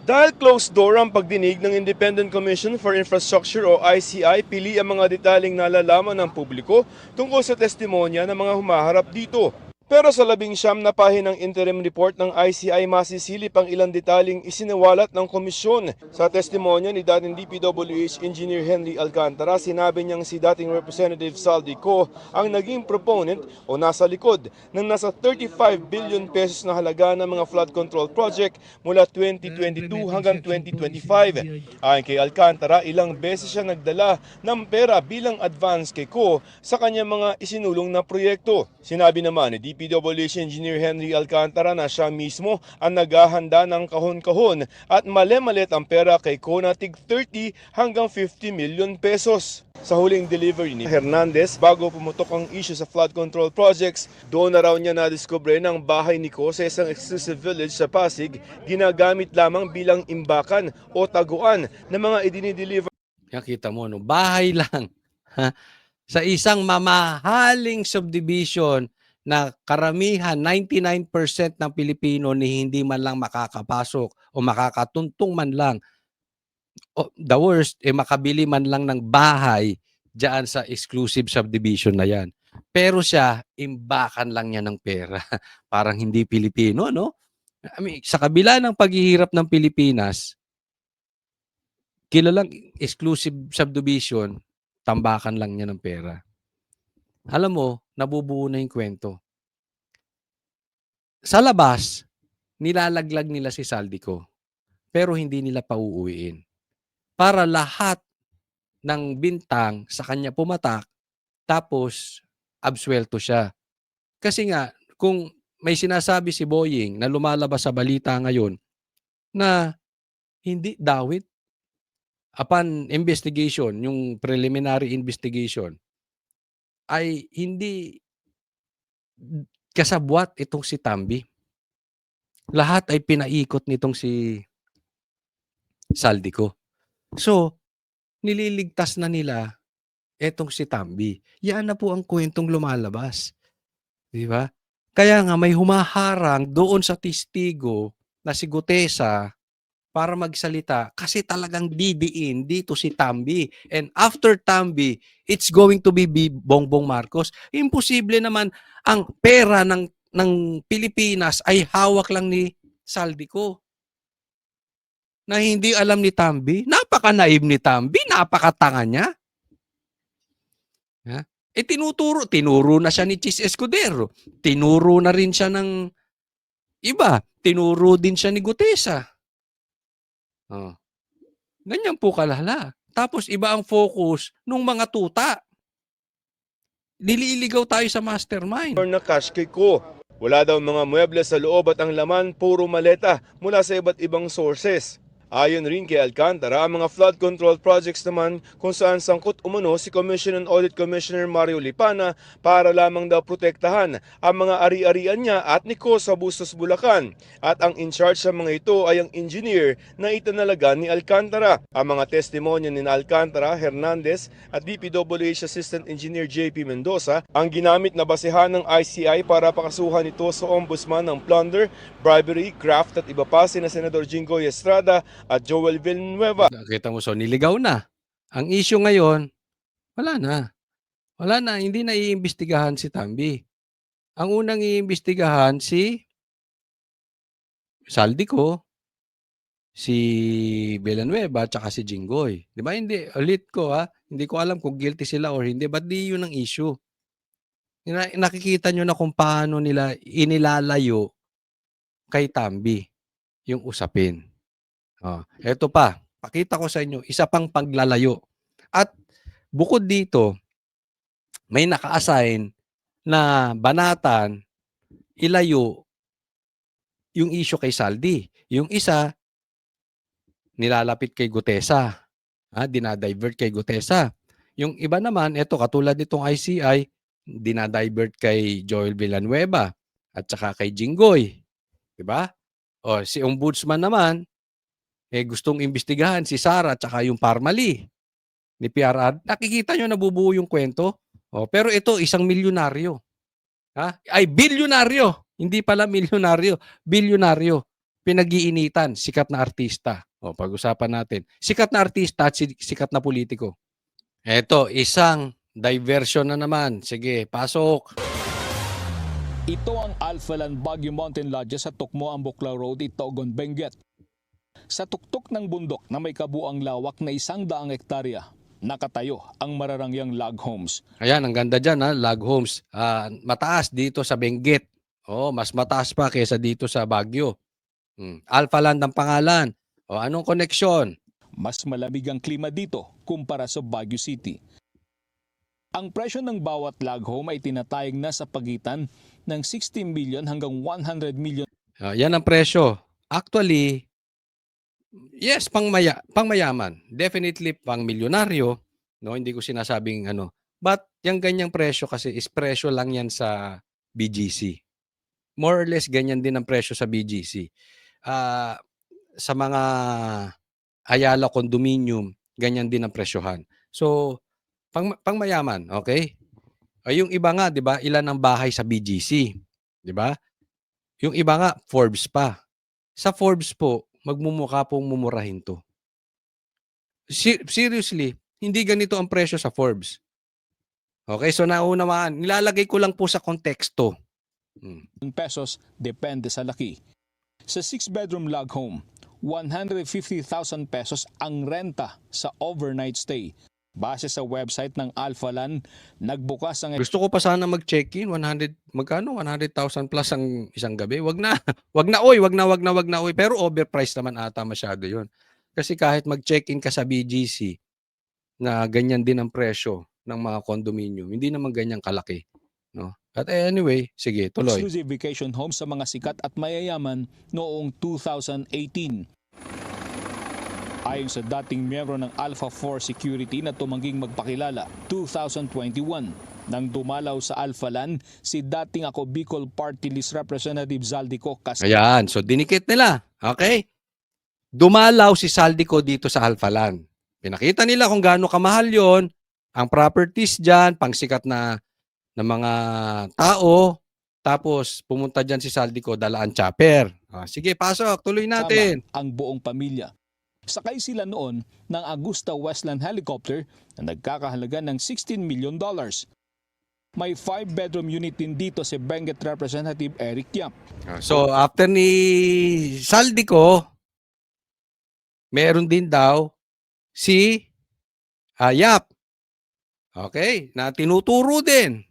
Dahil closed door ang pagdinig ng Independent Commission for Infrastructure o ICI, pili ang mga detaling nalalaman ng publiko tungkol sa testimonya ng mga humaharap dito. Pero sa 19 na pahinang interim report ng ICI, masisilip ang ilang detaling isinawalat ng komisyon. Sa testimonya ni dating DPWH Engineer Henry Alcantara, sinabi niyang si dating Representative Saldi Co ang naging proponent o nasa likod ng nasa 35 billion pesos na halaga ng mga flood control project mula 2022 hanggang 2025. Ayon kay Alcantara, ilang beses siya nagdala ng pera bilang advance kay Co sa kanyang mga isinulong na proyekto. Sinabi naman ni DPWH Engineer Henry Alcantara na siya mismo ang naghahanda ng kahon-kahon at mali-malit ang pera kay Co na tig 30 hanggang 50 million pesos. Sa huling delivery ni Hernandez, bago pumutok ang issue sa flood control projects, doon na raw niya nadiskubre ng bahay ni Co sa isang exclusive village sa Pasig, ginagamit lamang bilang imbakan o taguan ng mga idinideliver. Kita mo, bahay lang. Sa isang mamahaling subdivision na karamihan, 99% ng Pilipino ni hindi man lang makakapasok o makakatuntong man lang. The worst, makabili man lang ng bahay diyan sa exclusive subdivision na yan. Pero siya, imbakan lang niya ng pera. Parang hindi Pilipino, no? I mean, sa kabila ng paghihirap ng Pilipinas, kilalang exclusive subdivision, tambakan lang niya ng pera. Alam mo, nabubuo na yung kwento. Sa labas, nilalaglag nila si Saldico, pero hindi nila pauuwiin. Para lahat ng bintang sa kanya pumatak, tapos absuelto siya. Kasi nga, kung may sinasabi si Boying na lumalabas sa balita ngayon na hindi dawit, upon investigation, yung preliminary investigation, ay hindi kasabwat itong si Tambi. Lahat ay pinaikot nitong si Saldico. So, nililigtas na nila etong si Tambi. Yan na po ang kwentong lumalabas. Di ba? Kaya nga may humaharang doon sa testigo na si Gutesa para magsalita kasi talagang didiin dito si Tambi. And after Tambi, it's going to be Bongbong Marcos. Imposible naman ang pera ng Pilipinas ay hawak lang ni Saldico. Na hindi alam ni Tambi. Napaka-naib ni Tambi. Napakatanga niya. Tinuro na siya ni Chis Escudero. Tinuro na rin siya ng iba. Tinuro din siya ni Gutesa. Ganyan po kalala. Tapos iba ang focus ng mga tuta. Nililigaw tayo sa mastermind. Na cash kay Co. Wala daw mga muebles sa loob at ang laman puro maleta mula sa iba't ibang sources. Ayon rin kay Alcantara, ang mga flood control projects naman kung saan sangkot umano si Commission and Audit Commissioner Mario Lipana para lamang daw protektahan ang mga ari-arian niya at Nico sa Bustos, Bulacan. At ang in charge sa mga ito ay ang engineer na itinalaga ni Alcantara. Ang mga testimonya ni Alcantara, Hernandez at DPWH Assistant Engineer JP Mendoza ang ginamit na basehan ng ICI para pakasuhan ito sa ombudsman ng plunder, bribery, graft at iba pa sina Senador Jinggoy Estrada at Joel Villanueva. Nakita mo, so niligaw na. Ang issue ngayon, wala na. Wala na, hindi na iimbestigahan si Tambi. Ang unang iimbestigahan si Saldico, si Villanueva, tsaka si Jinggoy. Di ba? Hindi, ulit ko hindi ko alam kung guilty sila or hindi, but di yun ang issue. Nakikita nyo na kung paano nila inilalayo kay Tambi yung usapin. Eto pa, pakita ko sa inyo, isa pang paglalayo. At bukod dito, may naka-assign na banatan, ilayo yung issue kay Saldi. Yung isa, nilalapit kay Gutesa. Dinadivert kay Gutesa. Yung iba naman, eto katulad nitong ICI, dinadivert kay Joel Villanueva at saka kay Jinggoy. Diba? O si Ombudsman naman, gustong imbestigahan si Sara at saka yung Parmali ni PRR. Nakikita nyo nabubuo yung kwento. Pero ito, isang milyonaryo. Ay, bilyonaryo. Hindi pala milyonaryo. Bilyonaryo. Pinag-iinitan. Sikat na artista. Pag-usapan natin. Sikat na artista at sikat na politiko. Ito, isang diversion na naman. Sige, pasok. Ito ang Alphaland Baguio Mountain Lodge sa Tukmo, Amboclaw Road, Itogon, Benguet. Sa tuktok ng bundok na may kabuang lawak na 100 hektarya, nakatayo ang mararangyang log homes. Ayan, ang ganda dyan, log homes. Mataas dito sa Benguet. Mas mataas pa kaysa dito sa Baguio. Alphaland ang pangalan. Anong koneksyon? Mas malamig ang klima dito kumpara sa Baguio City. Ang presyo ng bawat log home ay tinatayag na sa pagitan ng 60 million hanggang 100 million. Yan ang presyo. Actually, yes, pangmayaman. Definitely pang milyonaryo, hindi ko sinasabing ano. But yung ganyang presyo kasi is presyo lang yan sa BGC. More or less ganyan din ang presyo sa BGC. Sa mga Ayala condominium, ganyan din ang presyohan. So, pangmayaman, okay? Yung iba nga, 'di ba? Ilan ang bahay sa BGC, 'di ba? Yung iba nga Forbes pa. Sa Forbes po, magmumukha pong mumurahin 'to. Seriously, hindi ganito ang presyo sa Forbes. Okay, so naunawaan, nilalagay ko lang po sa konteksto. Pesos depende sa laki. Sa 6-bedroom log home, 150,000 pesos ang renta sa overnight stay. Base sa website ng Alphaland, nagbukas ang... Gusto ko pa sana mag-check-in, 100,000 plus ang isang gabi. Wag na, wag na, oy. Pero overpriced naman ata masyado yun. Kasi kahit mag-check-in ka sa BGC, na ganyan din ang presyo ng mga condominium, hindi naman ganyan kalaki. No? At anyway, sige, tuloy. Exclusive vacation home sa mga sikat at mayayaman noong 2018. Ayon sa dating miyembro ng Alpha 4 Security na tumangging magpakilala, 2021, nang dumalaw sa Alphaland si dating ako Bicol Party List Representative Zaldico Castillo. Ayan, so dinikit nila. Okay? Dumalaw si Zaldico dito sa Alphaland. Pinakita nila kung gaano kamahal yon, ang properties dyan, pangsikat na mga tao, tapos pumunta dyan si Zaldico, dalaan chopper. Sige, pasok, tuloy natin. Ang buong pamilya. Sakay sila noon ng Augusta Westland helicopter na nagkakahalaga ng $16 million. May 5-bedroom unit din dito si Benguet Representative Eric Yap. So after ni Zaldico, meron din daw si Yap. Okay, na tinuturo din.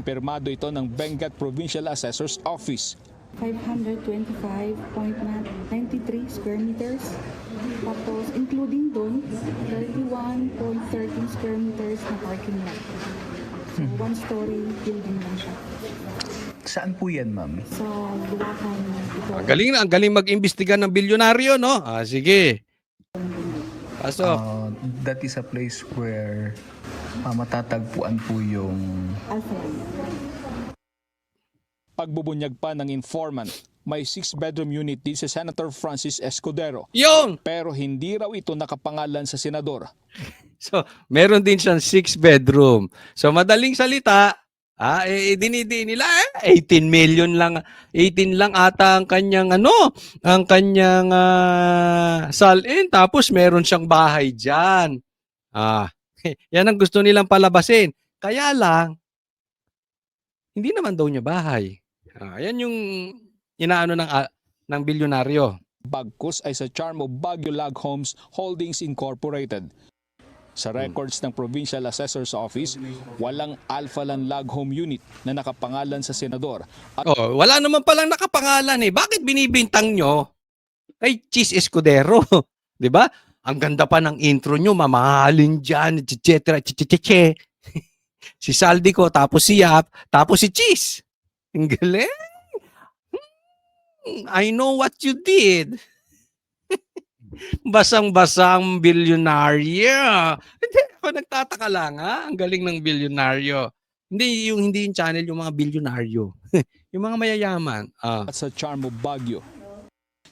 Permado ito ng Benguet Provincial Assessor's Office. 525.93 square meters. Tapos, including doon, 31.13 square meters na parking lot. So, one-story building lang siya. Saan po yan, ma'am? sa Luwakan ito. Ang galing mag-imbestiga ng bilyonaryo, no? Sige. Pasok. That is a place where matatagpuan po yung Alphaland. pagbubunyag pa ng informant. May 6-bedroom unit din si Senator Francis Escudero. Yung! Pero hindi raw ito nakapangalan sa senador. So, meron din siyang 6-bedroom. So, madaling salita, dinidi nila 18 million lang, 18 lang ata ang kanyang salin, tapos meron siyang bahay diyan. Yan ang gusto nilang palabasin. Kaya lang hindi naman daw niya bahay. Yan yung inaano ng bilyonaryo. Bagkus ay sa charm of Baguio Lag Homes Holdings Incorporated. Sa records ng Provincial Assessor's Office, walang Alphaland Lag Home Unit na nakapangalan sa senador. At Wala naman palang nakapangalan eh. Bakit binibintang nyo kay Cheese Escudero? 'Di ba? Ang ganda pa ng intro nyo, mamahalin dyan, etc. Si Saldico, tapos si Yap, tapos si Cheese. Ang galing. I know what you did. Basang-basang bilyonaryo. Hindi, ako nagtataka lang Ang galing ng bilyonaryo. Hindi yung channel, yung mga bilyonaryo. Yung mga mayayaman. sa charm of Baguio.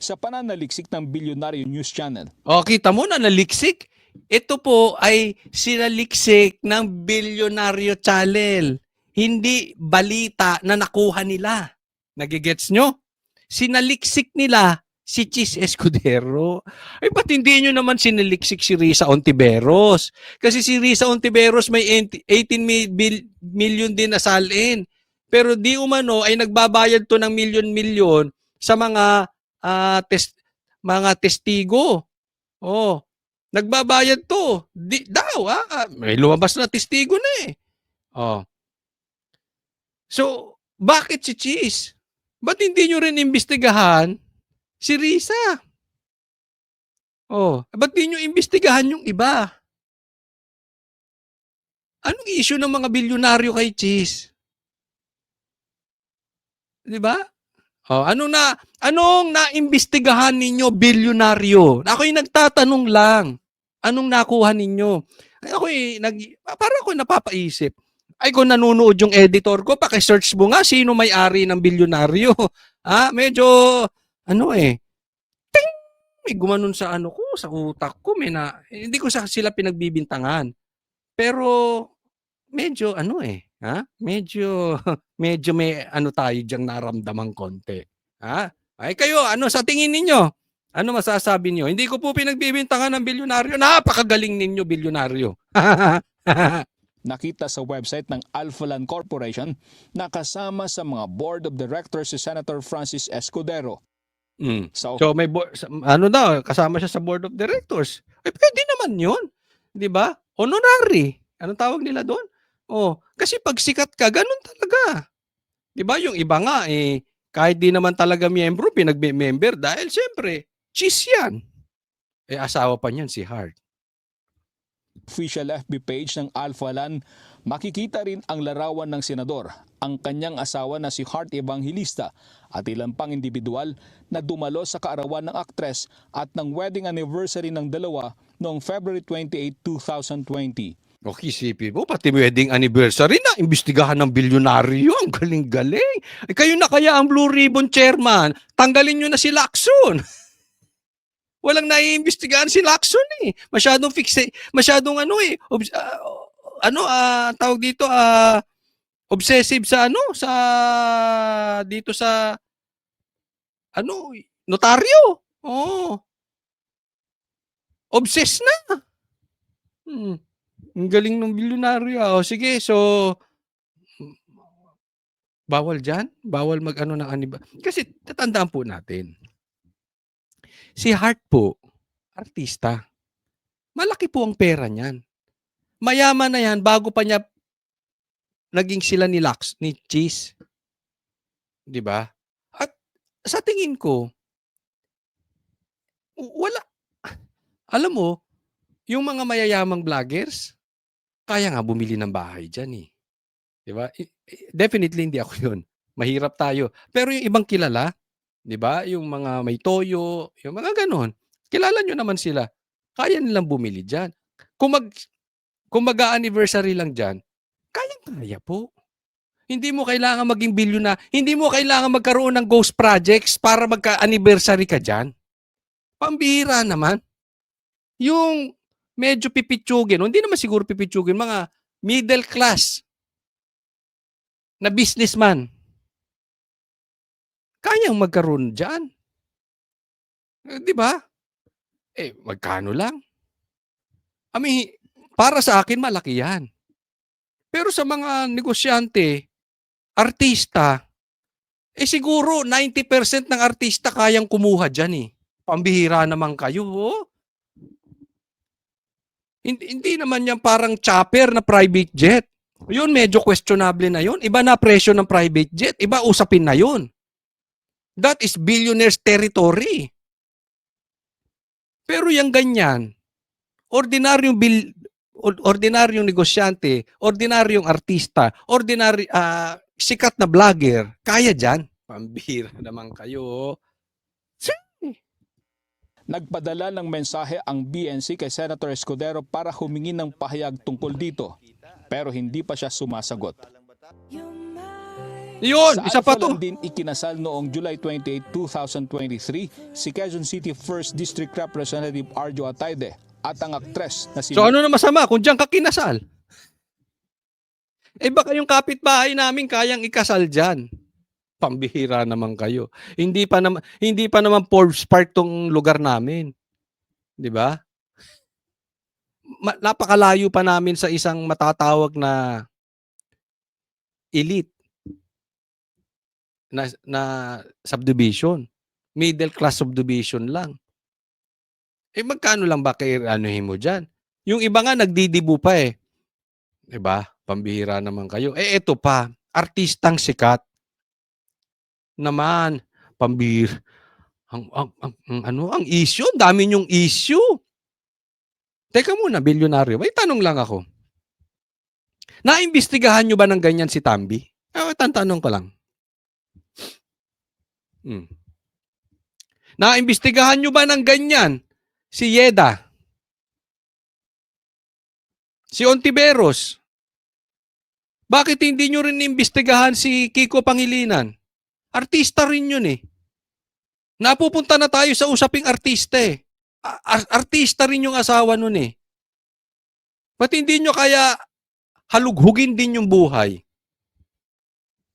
Sa pananaliksik ng Billionaire News Channel, Kita mo na naliksik. Ito po ay sinaliksik ng bilyonaryo channel. Hindi balita na nakuha nila. Nagigets nyo? Sinaliksik nila si Cheese Escudero. Ba't hindi nyo naman sinaliksik si Risa Ontiveros? Kasi si Risa Ontiveros may 18 million din na salin. Pero di umano ay nagbabayad to ng milyon-milyon sa mga testigo. Nagbabayad to. May lumabas na testigo na eh. So, bakit si Cheese? Ba't hindi nyo rin imbestigahan si Risa? Ba't di nyo imbestigahan yung iba? Anong issue ng mga bilyonaryo kay Cheese? Di ba? Anong naimbestigahan ninyo, bilyonaryo? Ako'y nagtatanong lang. Anong nakuha ninyo? Para ako napapaisip. Kung nanonood yung editor ko, paki-search mo nga sino may-ari ng bilyonaryo. Medyo, ting! May gumanon sa sa utak ko. Hindi ko sila pinagbibintangan. Pero, medyo, medyo may tayo diyang naramdamang konti. Kayo, sa tingin ninyo? Ano masasabi niyo? Hindi ko po pinagbibintangan ng bilyonaryo. Napakagaling ninyo, bilyonaryo. nakita sa website ng Alphaland Corporation na kasama sa mga board of directors si Senator Francis Escudero. So may kasama siya sa board of directors. Pwede naman 'yun. 'Di ba? Honorary. Anong tawag nila doon? Kasi pag sikat ka, ganun talaga. 'Di ba? Yung iba nga kahit di naman talaga miyembro, pinagme-member dahil siyempre, cheese 'yan. Asawa pa niyan si Hart. Official FB page ng Alphaland, makikita rin ang larawan ng senador, ang kanyang asawa na si Hart Evangelista at ilang pang individual na dumalo sa kaarawan ng aktres at ng wedding anniversary ng dalawa noong February 28, 2020. Isipin mo, pati wedding anniversary na imbestigahan ng bilyonaryo. Ang galing-galing. Kayo na kaya ang Blue Ribbon Chairman. Tanggalin nyo na si Lacson. Walang naiimbestigahan si Lacson eh. Masyadong tawag dito, obsessive sa notaryo. Obsessed na. Ang galing ng bilyonaryo. Sige, so bawal dyan? Bawal ng Kasi tatandaan po natin. Si Hart po, artista. Malaki po ang pera niyan. Mayaman na yan bago pa niya naging sila ni Cheese. 'Di ba? At sa tingin ko, wala. Alam mo, yung mga mayayamang vloggers, kaya nga bumili ng bahay dyan eh. 'Di ba? Definitely hindi ako 'yun. Mahirap tayo. Pero yung ibang kilala, 'di ba? Yung mga may toyo, yung mga gano'n. Kilala nyo naman sila. Kaya nilang bumili diyan. Kung mag-a-anniversary lang diyan, kayang-kaya po. Hindi mo kailangan maging hindi mo kailangan magkaroon ng ghost projects para magka-anniversary ka diyan. Pambihira naman. Yung medyo pipitsugin, o hindi naman siguro pipitsugin, mga middle class na businessman, kayang magkaroon diyan. 'Di ba? Magkano lang? I mean, para sa akin malaki 'yan. Pero sa mga negosyante, artista, siguro 90% ng artista kayang kumuha diyan, eh. Pambihira naman kayo, oh. Hindi naman 'yan parang chopper na private jet. 'Yun medyo questionable na 'yun. Iba na presyo ng private jet, iba usapin na 'yun. That is billionaires territory. Pero yang ganyan, ordinaryong negosyante, ordinaryong artista, sikat na vlogger, kaya diyan. Pambihira naman kayo. Nagpadala ng mensahe ang BNC kay Senator Escudero para humingi ng pahayag tungkol dito, pero hindi pa siya sumasagot. Yun, Sa isa pa Alpha to. lang din ikinasal noong July 28, 2023 si Quezon City 1st District Representative Arjo Atayde at ang aktres na si So ano na masama kung diyan ka kinasal? Baka yung kapitbahay namin kayang ikasal diyan. Pambihira naman kayo. Hindi pa naman Forbes Park tong lugar namin. 'Di ba? Napakalayo pa namin sa isang matatawag na elite na subdivision. Middle class subdivision lang. Magkano lang ba anuhin mo diyan? Yung iba nga nagdidibu pa, eh. 'Di ba? Pambihira naman kayo. Ito pa, artistang sikat. Naman, pambihira. Ang issue, ang dami niyong issue. Teka muna, bilyonaryo. May tanong lang ako. Naimbestigahan niyo ba ng ganyan si Tambi? Tanong ko lang. Naimbestigahan niyo ba ng ganyan si Yeda? Si Ontiveros? Bakit hindi niyo rin imbestigahan si Kiko Pangilinan? Artista rin yun, eh. Napupunta na tayo sa usaping artista, eh. Artista rin yung asawa nun, eh. Ba't hindi nyo kaya halughugin din yung buhay?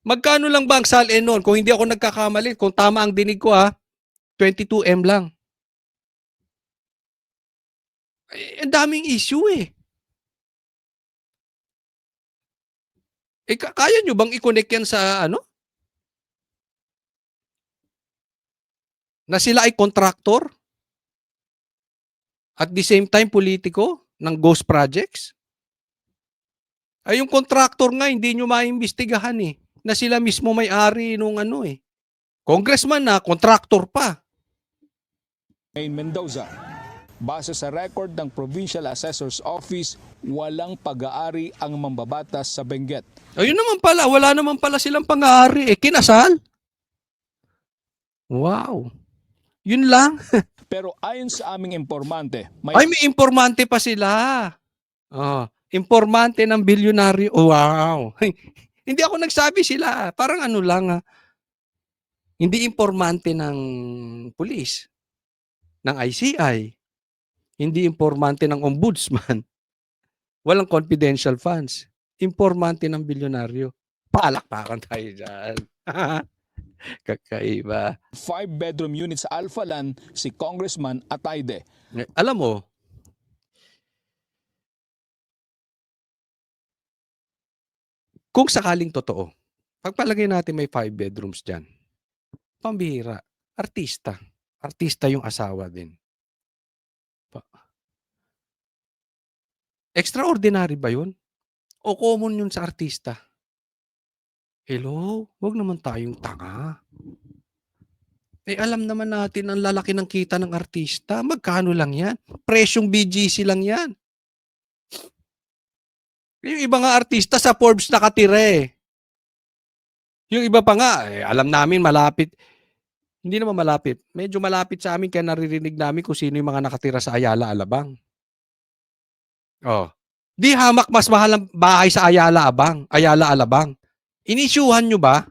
Magkano lang ba ang SALE noon? Kung hindi ako nagkakamali, kung tama ang dinig ko, 22M lang. Ang daming issue, eh. Kaya nyo bang i-connect yan sa na sila ay contractor? At the same time, politiko ng ghost projects? Yung contractor nga, hindi nyo maimbestigahan, eh. Na sila mismo may-ari nung eh. Congressman na, contractor pa. Maine Mendoza. Base sa record ng Provincial Assessor's Office, walang pag-aari ang mambabatas sa Benguet. Ayun naman pala, wala naman pala silang pang-aari, eh. Kinasal? Wow. Yun lang. Pero ayon sa aming informante, May informante pa sila. Informante ng bilyonaryo. Wow. Hindi ako nagsabi sila. Parang lang. Hindi informante ng pulis, ng ICI. Hindi informante ng ombudsman. Walang confidential funds. Informante ng bilyonaryo. Palakpakan tayo dyan. Kakaiba. 5-bedroom unit sa Alphalan si Congressman Atayde. Alam mo, kung sakaling totoo, pagpalagay natin may 5 bedrooms dyan, pambihira, artista. Artista yung asawa din. Extraordinary ba yun? O common yun sa artista? Hello? Huwag naman tayong tanga. Alam naman natin ang lalaki ng kita ng artista. Magkano lang yan? Presyong BGC lang yan. Yung iba nga artista sa Forbes nakatira, eh. Yung iba pa nga, alam namin malapit. Hindi naman malapit. Medyo malapit sa amin kaya naririnig namin kung sino yung mga nakatira sa Ayala, Alabang. Oh. Di hamak mas mahal ang bahay sa Ayala, Alabang. Inisyuhan nyo ba?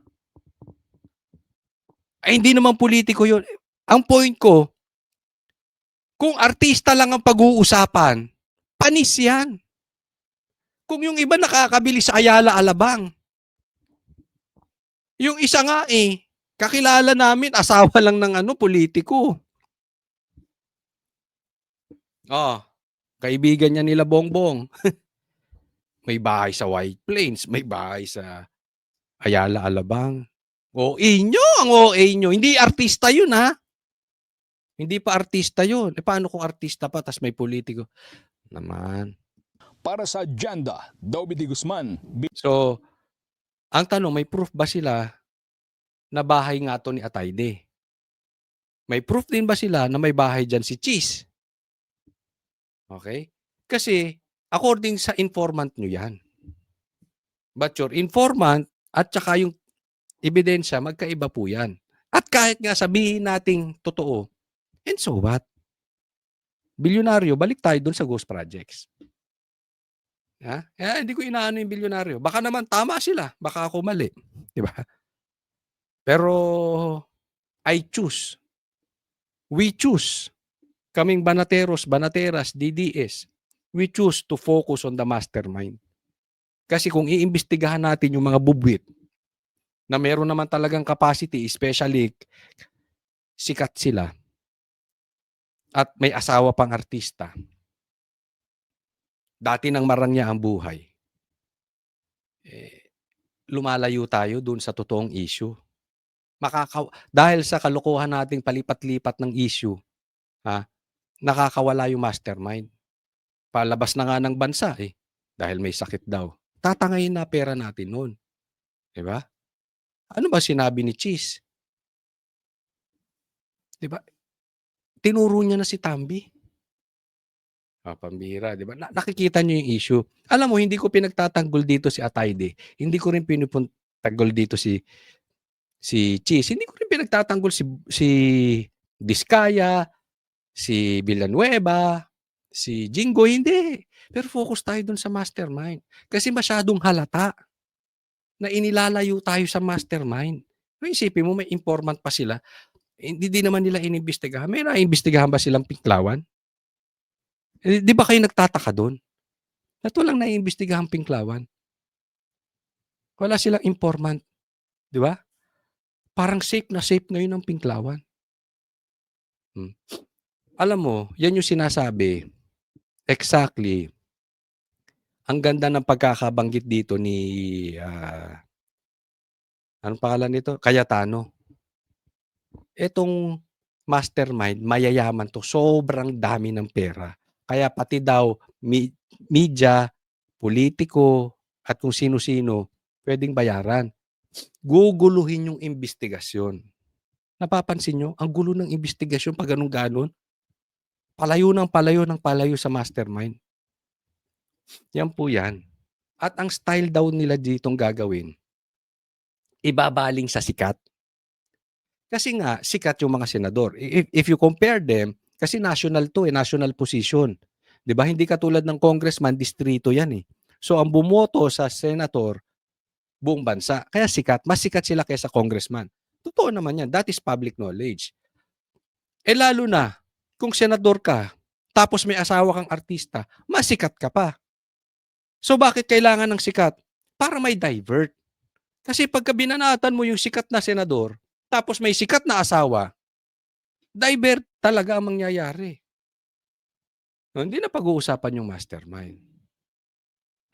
Ay, hindi naman politiko yun. Ang point ko, kung artista lang ang pag-uusapan, panis yan. Kung yung iba nakakabili sa Ayala, Alabang. Yung isa nga kakilala namin, asawa lang ng politiko. Oh, kaibigan niya nila Bongbong. May bahay sa White Plains, may bahay sa Ayala, Alabang. OA nyo, ang OA nyo. Hindi artista yun, ha? Hindi pa artista yun. Paano kung artista pa, tas may politiko? Naman. Para sa Agenda, Dobby D. Guzman, So, ang tanong, may proof ba sila na bahay nga to ni Atayde? May proof din ba sila na may bahay dyan si Cheese? Okay? Kasi, according sa informant nyo yan. But your informant at saka yung ebidensya, magkaiba po yan. At kahit nga sabihin nating totoo, and so what? Bilyonaryo, balik tayo dun sa ghost projects. Ha? Hindi ko inaano yung bilyonaryo. Baka naman tama sila. Baka ako mali. Di ba? Pero, I choose. We choose. Kaming banateros, banateras, DDS, we choose to focus on the mastermind. Kasi kung iimbestigahan natin yung mga bubwit na meron naman talagang capacity, especially sikat sila at may asawa pang artista, dati nang marangya ang buhay, lumalayo tayo dun sa totoong issue. Dahil sa kalokohan nating palipat-lipat ng issue, nakakawala yung mastermind. Palabas na nga ng bansa dahil may sakit daw. Tatangayin na pera natin noon. Diba? Ano ba sinabi ni Cheese? Diba? Tinuro niya na si Tambi. Pambira, diba? Nakikita niyo yung issue. Alam mo, hindi ko pinagtatanggol dito si Atayde. Hindi ko rin pinupuntanggol dito si Cheese. Hindi ko rin pinagtatanggol si Diskaya, si Villanueva, si Jingo, hindi. Pero focus tayo dun sa mastermind. Kasi masyadong halata na inilalayo tayo sa mastermind. Kung isipin mo, may informant pa sila. Hindi din naman nila inimbestigahan. May naimbestigahan ba silang Pinklawan? Di ba kayo nagtataka doon? At walang naiimbestigahan Pinklawan. Wala silang informant. Di ba? Parang safe na safe ngayon ang Pinklawan. Alam mo, yan yung sinasabi. Exactly. Ang ganda ng pagkakabanggit dito ni anong pangalan nito? Cayetano. Etong mastermind, mayayaman to. Sobrang dami ng pera. Kaya pati daw media, politiko, at kung sino-sino pwedeng bayaran. Guguluhin yung investigasyon. Napapansin nyo? Ang gulo ng investigasyon pag ganun-ganon. Palayo sa mastermind. Yan po yan. At ang style daw nila ditong gagawin, ibabaling sa sikat. Kasi nga, sikat yung mga senador. If you compare them, kasi national to, national position. Di ba? Hindi katulad ng congressman, distrito yan So, ang bumoto sa senator, buong bansa. Kaya sikat. Mas sikat sila kaysa congressman. Totoo naman yan. That is public knowledge. Lalo na, kung senador ka, tapos may asawa kang artista, mas sikat ka pa. So, bakit kailangan ng sikat? Para may divert. Kasi pagka binanatan mo yung sikat na senador, tapos may sikat na asawa, divert talaga ang mangyayari. No, hindi na pag-uusapan yung mastermind.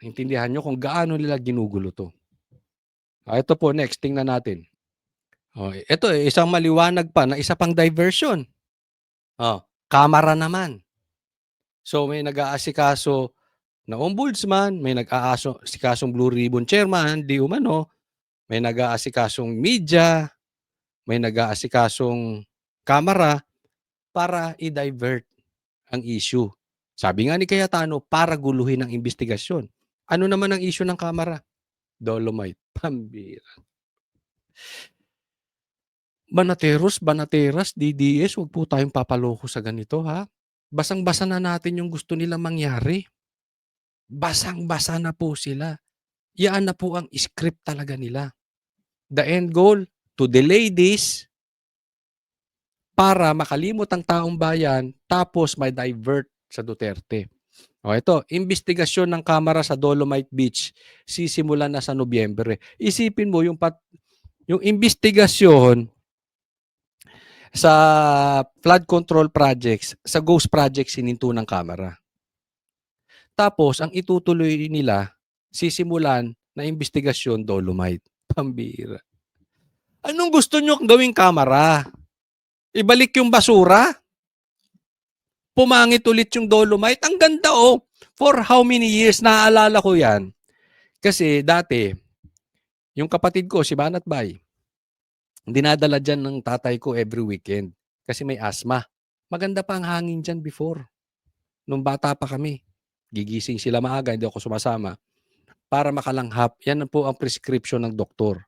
Intindihan nyo kung gaano nila ginugulo to. Ito po, next, tingnan natin. Ito, isang maliwanag pa na isa pang diversion. Kamara naman. So, may nag-aasikaso na ombudsman, may nag-aasikasong Blue Ribbon Chairman, di umano, may nag-aasikasong media, may nag-aasikasong kamera para i-divert ang issue. Sabi nga ni Cayetano, para guluhin ang investigasyon. Ano naman ang issue ng kamera? Dolomite. Pambira. Banateros, Banateras, DDS, wag po tayong papaloko sa ganito, ha? Basang-basa na natin yung gusto nilang mangyari. Basang-basa na po sila. Yan na po ang script talaga nila. The end goal, to delay this para makalimot ang taong bayan tapos may divert sa Duterte. O ito, investigasyon ng Kamara sa Dolomite Beach sisimulan na sa Nobyembre. Isipin mo yung investigasyon sa flood control projects, sa ghost projects hininto ng Kamara. Tapos, ang itutuloy nila, sisimulan na investigasyon Dolomite. Pambira. Anong gusto nyo gawing Kamara? Ibalik yung basura? Pumangit ulit yung Dolomite? Ang ganda oh! For how many years? Naaalala ko yan. Kasi dati, yung kapatid ko, si Banat Bay, dinadala dyan ng tatay ko every weekend kasi may asthma. Maganda pa ang hangin dyan before. Nung bata pa kami, gigising sila maaga, hindi ako sumasama, para makalanghap. Yan po ang prescription ng doktor.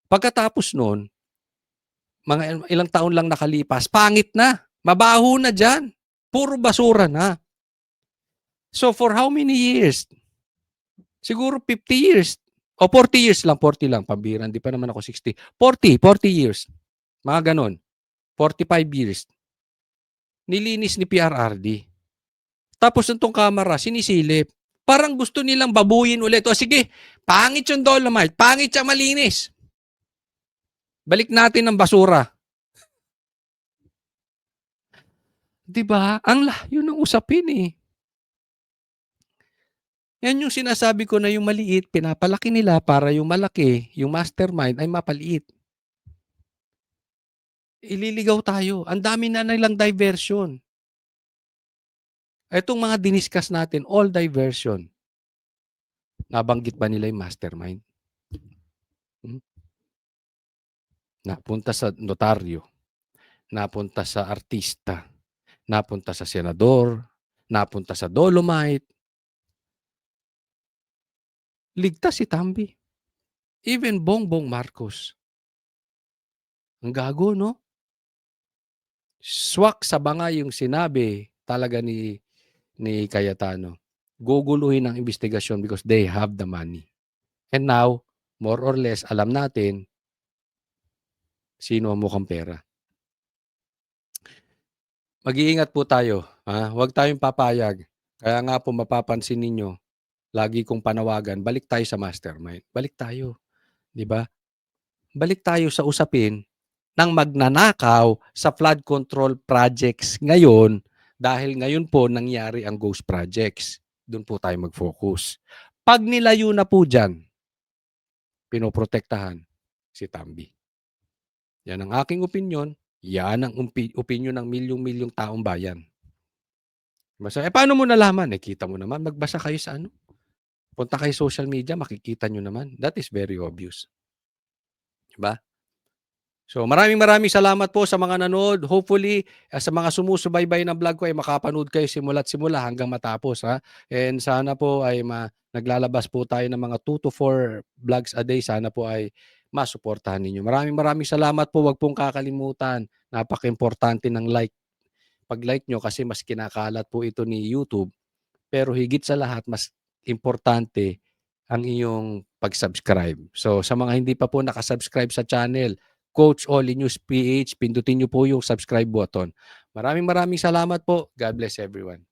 Pagkatapos noon, mga ilang taon lang nakalipas, pangit na, mabaho na dyan, puro basura na. So for how many years? Siguro 50 years. O 40 years lang, 40 lang, pambira. Hindi pa naman ako 60. 40 years. Mga ganon. 45 years. Nilinis ni PRRD. Tapos itong Kamara, sinisilip. Parang gusto nilang babuyin ulit. O sige, pangit yung Dolomite. Pangit siya malinis. Balik natin ang basura. Diba? Ang layo ng usapin eh. Yan yung sinasabi ko na yung maliit, pinapalaki nila para yung malaki, yung mastermind ay mapaliit. Ililigaw tayo. Ang dami na nilang diversion. Itong mga diniscuss natin, all diversion. Nabanggit ba nila yung mastermind? Napunta sa notaryo, napunta sa artista, napunta sa senador, napunta sa Dolomite. Ligtas si Tambi. Even Bongbong Marcos. Ang gago, no? Swak sa banga yung sinabi talaga ni Cayetano. Guguluhin ang investigasyon because they have the money. And now, more or less, alam natin sino ang mukhang pera. Mag-iingat po tayo. Ha? Huwag tayong papayag. Kaya nga po mapapansin ninyo, lagi kong panawagan, balik tayo sa mastermind. Balik tayo. Di ba? Balik tayo sa usapin ng magnanakaw sa flood control projects ngayon dahil ngayon po nangyari ang ghost projects. Doon po tayo mag-focus. Pag nilayo na po dyan, pinoprotektahan si Tambi. Yan ang aking opinion. Yan ang opinion ng milyong-milyong taong bayan. Basta, paano mo nalaman? Kita mo naman. Magbasa kayo sa ano? Punta kayo social media, makikita nyo naman. That is very obvious. Diba? So maraming salamat po sa mga nanood. Hopefully, sa mga sumusubaybay ng vlog ko ay makapanood kayo simula't simula hanggang matapos. Ha? And sana po ay naglalabas po tayo ng mga 2 to 4 vlogs a day. Sana po ay masuportahan ninyo. Maraming salamat po. Huwag pong kakalimutan. Napaka-importante ng like. Pag-like nyo kasi mas kinakalat po ito ni YouTube. Pero higit sa lahat, mas importante ang iyong pag-subscribe. So sa mga hindi pa po nakasubscribe sa channel, Coach Oli News PH, pindutin nyo po yung subscribe button. Maraming salamat po. God bless everyone.